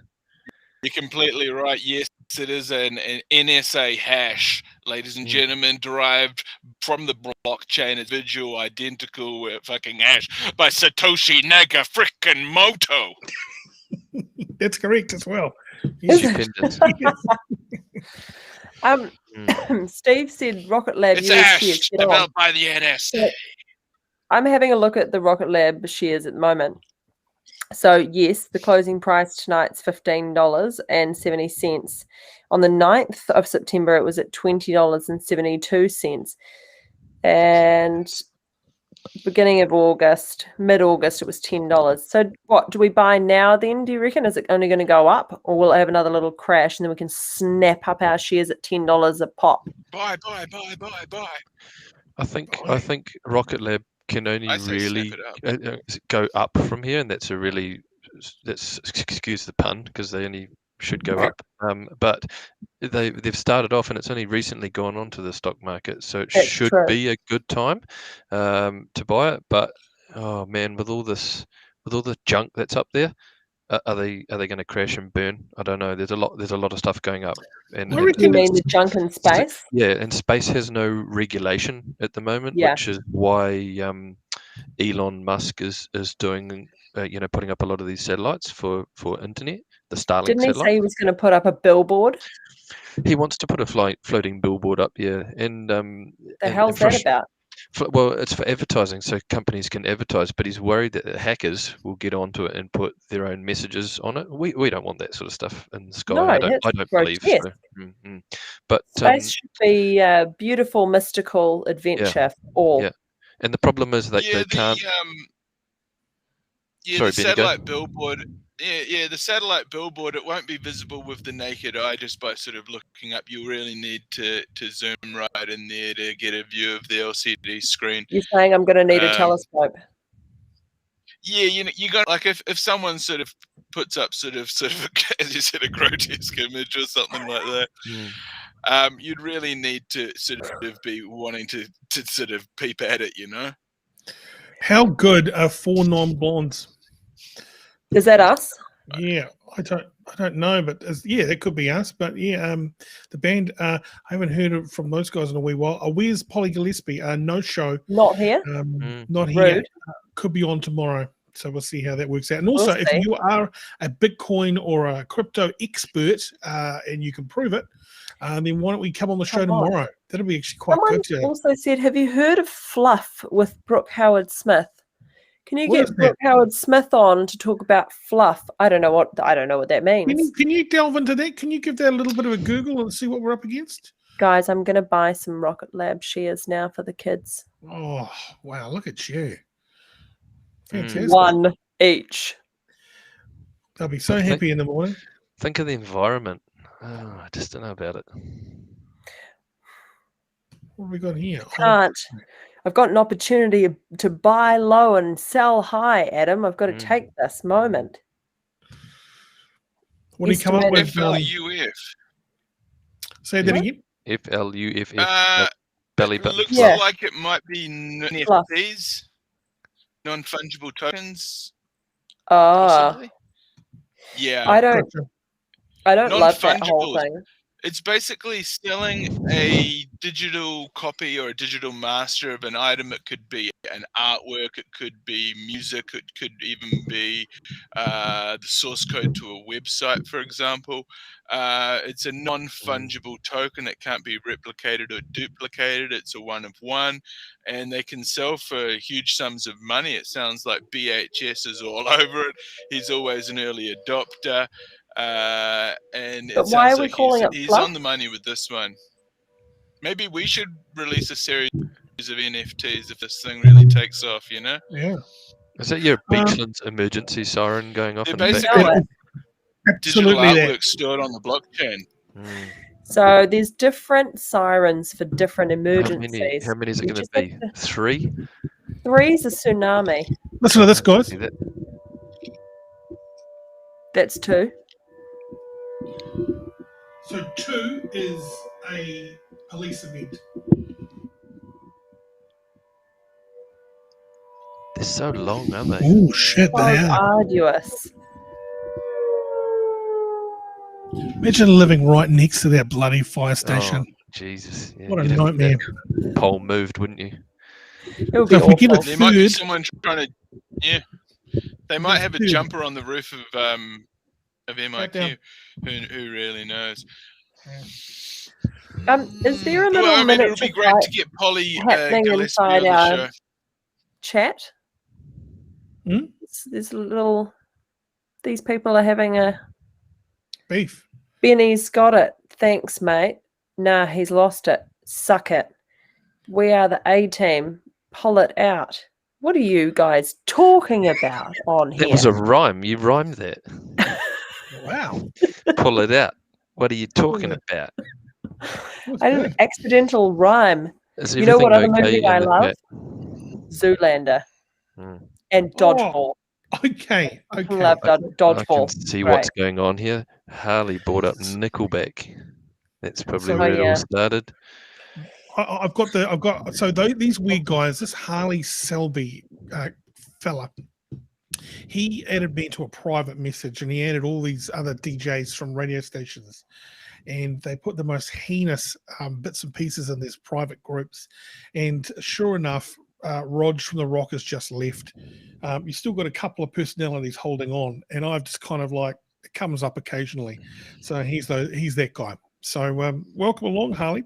F: You're completely right. Yes, it is an NSA hash, ladies and gentlemen, derived from the blockchain individual identical fucking hash by Satoshi Nakamoto.
B: That's correct as well.
A: Steve said Rocket Lab
F: It's
A: US
F: a hash
A: shares.
F: developed by the NSA.
A: I'm having a look at the Rocket Lab shares at the moment. So yes, the closing price tonight's $15.70. On the 9th of September, it was at $20.72. And beginning of August, mid-August, it was $10. So what, do we buy now then, do you reckon? Is it only going to go up, or will it have another little crash and then we can snap up our shares at $10 a pop?
F: Buy.
E: I think Rocket Lab can only really go up from here, and that's excuse the pun, because they only should go up. But they've started off, and it's only recently gone onto the stock market, so it should be a good time to buy it. But oh man, with all the junk that's up there, are they going to crash and burn? I don't know. There's a lot of stuff going up. And
A: you mean the junk in space?
E: Yeah, and space has no regulation at the moment, which is why Elon Musk is doing putting up a lot of these satellites for internet. The Starlink
A: Didn't he
E: satellite.
A: say he was going to put up a billboard?
E: He wants to put a floating billboard up, yeah. And
A: the hell's that about?
E: Well, it's for advertising, so companies can advertise. But he's worried that the hackers will get onto it and put their own messages on it. We don't want that sort of stuff in the sky.
A: No,
E: I don't believe so. But
A: space should be a beautiful, mystical adventure for all.
E: Yeah, and the problem is that they can't.
F: The satellite billboard. Yeah, the satellite billboard, it won't be visible with the naked eye just by sort of looking up. You really need to zoom right in there to get a view of the LCD screen.
A: You're saying I'm going to need a telescope?
F: Yeah, you got, like, if someone sort of puts up sort of as you said, a grotesque image or something like that, you'd really need to sort of be wanting to sort of peep at it,
B: How good are 4 non-blondes?
A: Is that us?
B: Yeah, I don't know, but that could be us. But yeah, the band, I haven't heard from those guys in a wee while. Where's Polly Gillespie? No show.
A: Not here.
B: Not here. Could be on tomorrow. So we'll see how that works out. And also, if you are a Bitcoin or a crypto expert and you can prove it, then why don't we come on the show tomorrow? That'll be actually quite good.
A: Someone also said, have you heard of Fluff with Brooke Howard-Smith? Can you get Brooke Howard-Smith on to talk about fluff? I don't know what that means.
B: Can you delve into that? Can you give that a little bit of a Google and see what we're up against?
A: Guys, I'm going to buy some Rocket Lab shares now for the kids.
B: Oh, wow. Look at you. Fantastic.
A: 1 each.
B: They'll be so happy in the morning.
E: Think of the environment. Oh, I just don't know about it.
B: What have we got here?
A: Can't. I've got an opportunity to buy low and sell high, Adam. I've got to take this moment.
B: What do you come up with?
F: FLUF.
B: Say that again.
E: FLUF. Belly button.
F: Looks like it might be NFTs, non-fungible tokens. Possibly. Yeah.
A: I don't love that whole thing.
F: It's basically selling a digital copy or a digital master of an item. It could be an artwork, it could be music, it could even be the source code to a website, for example. It's a non-fungible token. It can't be replicated or duplicated. It's a one of one, and they can sell for huge sums of money. It sounds like BHS is all over it. He's always an early adopter. And
A: but why are we calling it
F: he's
A: fluff?
F: on the money with this one. Maybe we should release a series of NFTs if this thing really takes off, you know?
B: Yeah.
E: Is that your Beachlands emergency siren going off
F: They're
E: in the
F: basically
E: background?
F: digital
B: Absolutely
F: artwork stored on the blockchain.
A: So there's different sirens for different emergencies.
E: How many is it
A: You
E: going to
A: just
E: be?
A: have to-
E: 3?
A: 3's a tsunami.
B: Listen to this, guys.
A: That's 2.
B: So 2 is a police event.
E: They're so long, aren't they?
B: Oh shit!
A: So
B: They are.
A: arduous.
B: Imagine living right next to that bloody fire station.
E: Oh, Jesus. Yeah,
B: What a
E: you'd have to
B: nightmare.
E: have that pole moved, wouldn't you?
A: It would
B: So
A: be
B: if we get
A: awful.
B: a
F: There might be
B: third,
F: someone trying to, they might have a
B: Dude.
F: jumper on the roof of
B: Right
F: MIQ. Who really knows?
A: Is there a little
F: Well, I mean, it would
A: miniature
F: be great
A: fight
F: to get Polly
A: happening
F: Gillespie
A: inside
F: on the
A: our
F: show.
A: chat? There's a little. These people are having a
B: beef.
A: Benny's got it. Thanks, mate. Nah, he's lost it. Suck it. We are the A team. Pull it out. What are you guys talking about on here?
E: That was a rhyme. You rhymed that.
B: Wow.
E: Pull it out. What are you talking about?
A: I did an accidental rhyme.
E: Is
A: You know what other
E: everything okay
A: movie I
E: in the
A: love?
E: chat?
A: Zoolander and Dodgeball.
B: Okay.
A: I love
E: I
A: Dodgeball.
E: can see
A: Great.
E: what's going on here. Harley brought up Nickelback. That's probably
B: So-
E: where it
A: yeah.
E: all started.
B: These weird guys. This Harley Selby fella. He added me to a private message, and he added all these other DJs from radio stations, and they put the most heinous bits and pieces in these private groups. And sure enough, Rog from the Rockers just left. You still got a couple of personalities holding on, and I've just kind of like it comes up occasionally. So he's that guy. So welcome along, Harley.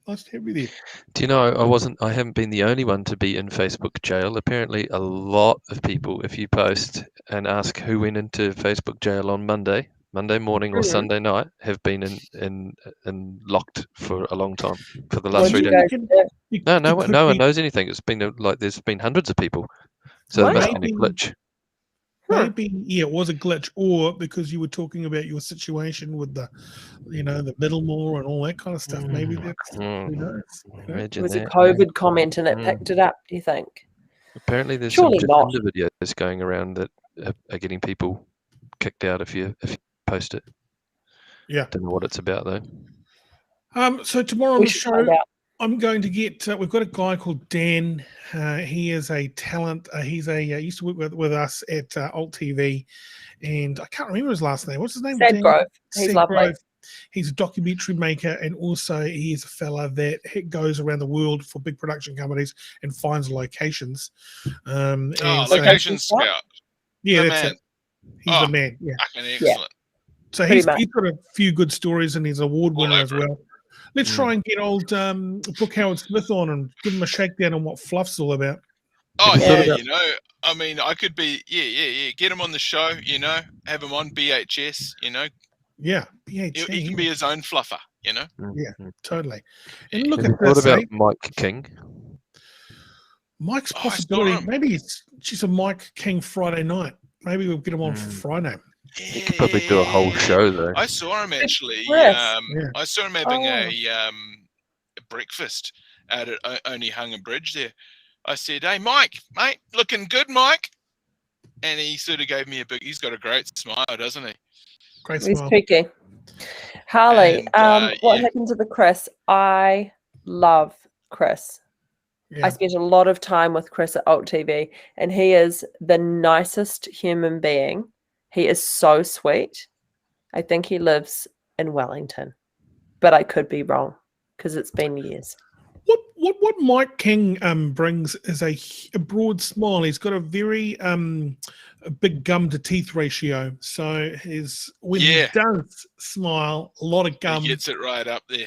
B: Nice to have you there.
E: Do you know, I haven't been the only one to be in Facebook jail. Apparently a lot of people, if you post and ask who went into Facebook jail on Monday morning or Sunday night, have been in locked for a long time, for the last 3 days. No one knows anything. It's been there's been hundreds of people. So there must be a glitch.
B: Maybe it was a glitch, or because you were talking about your situation with the Middlemore and all that kind of stuff. Maybe that's who knows.
A: It was a COVID comment and it picked it up, do you think?
E: Apparently there's
A: Surely
E: some
A: not.
E: Jacinda videos going around that are getting people kicked out if you post it.
B: Yeah.
E: Don't know what it's about though.
B: So tomorrow on
A: We
B: the
A: should
B: show,
A: find out.
B: I'm going to get. We've got a guy called Dan. He is a talent. He used to work with us at Alt TV, and I can't remember his last name. What's his name?
A: Sadgrove. He's lovely.
B: He's a documentary maker, and also he is a fella that goes around the world for big production companies and finds locations.
F: Location scout.
B: Yeah,
F: The
B: that's
F: man.
B: it. He's the man. Yeah.
F: Fucking excellent.
B: So he's got a few good stories, and he's an award winner as well. Let's try and get old Brooke Howard Smith on and give him a shakedown on what Fluff's all about.
F: Oh yeah, I mean, I could be get him on the show, have him on BHS,
B: Yeah, BHS.
F: He can be his own fluffer,
B: Yeah, totally. And look at
E: What
B: this.
E: about Mike King?
B: Mike's possibility. Maybe she's a Mike King Friday night. Maybe we'll get him on for Friday.
E: You could probably do a whole show though.
F: I saw him actually.
A: Yes.
F: I saw him having a breakfast out at Only Hung a Bridge there. I said, "Hey, Mike, mate, looking good, Mike." And he sort of gave me he's got a great smile, doesn't he?
B: Great
A: He's
B: smile.
A: cheeky. Harley,
F: And,
A: what happened to the Chris? I love Chris.
B: Yeah.
A: I spent a lot of time with Chris at Alt TV, and he is the nicest human being. He is so sweet. I think he lives in Wellington, but I could be wrong because it's been years.
B: What Mike King brings is a broad smile. He's got a very a big gum to teeth ratio. So when he does smile, a lot of gum.
F: He gets it right up there.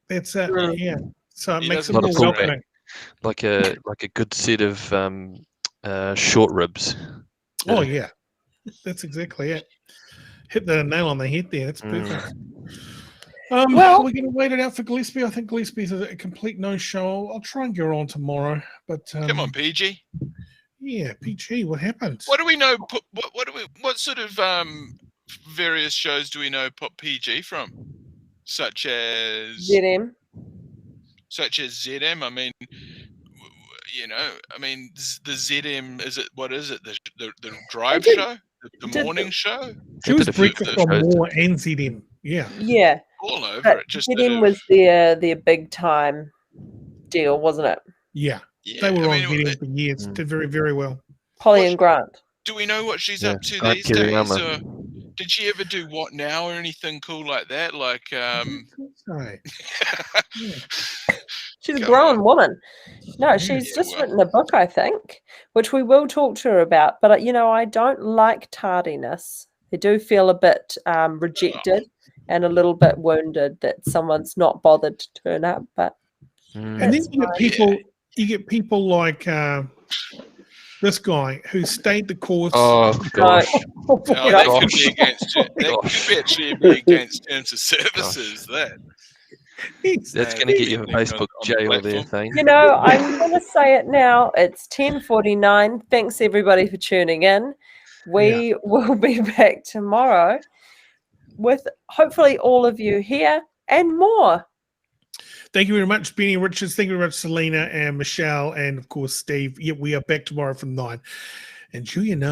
B: That's it. Yeah. So it
F: He
B: makes
F: doesn't
B: it more
E: miss a
B: welcoming.
E: Like a good set of short ribs.
B: Oh yeah, that's exactly it. Hit the nail on the head there. That's perfect.
A: Well,
B: we're going to wait it out for Gillespie. I think Gillespie's a complete no-show. I'll try and get her on tomorrow. But
F: Come on, PG.
B: Yeah, PG. What happened?
F: What do we know? What sort of various shows do we know pop PG from? Such as
A: ZM.
F: I mean, the ZM, is it? What is it? The drive show, the morning show.
B: She was breakfast on More and ZM. Yeah.
A: Yeah.
F: All over it. Just
A: ZM was their big time deal, wasn't it?
B: Yeah. They were on ZM for years. Did very, very well.
A: Polly and Grant.
F: Do we know what she's up to these days? Or did she ever do What Now or anything cool like that? Like,
A: She's a grown woman. No, she's just written a book, I think, which we will talk to her about. But, I don't like tardiness. I do feel a bit rejected and a little bit wounded that someone's not bothered to turn up. But
B: and then you get people like this guy who stayed the course.
E: Oh gosh!
F: That could be against. That could actually be against terms of services.
E: That's going to get you a Facebook jail there, Thane.
A: I'm going to say it now. It's 10:49. Thanks everybody for tuning in. We will be back tomorrow with hopefully all of you here and more.
B: Thank you very much, Benny Richards. Thank you very much, Selena and Michelle, and of course, Steve. Yeah, we are back tomorrow from 9. Enjoy your night.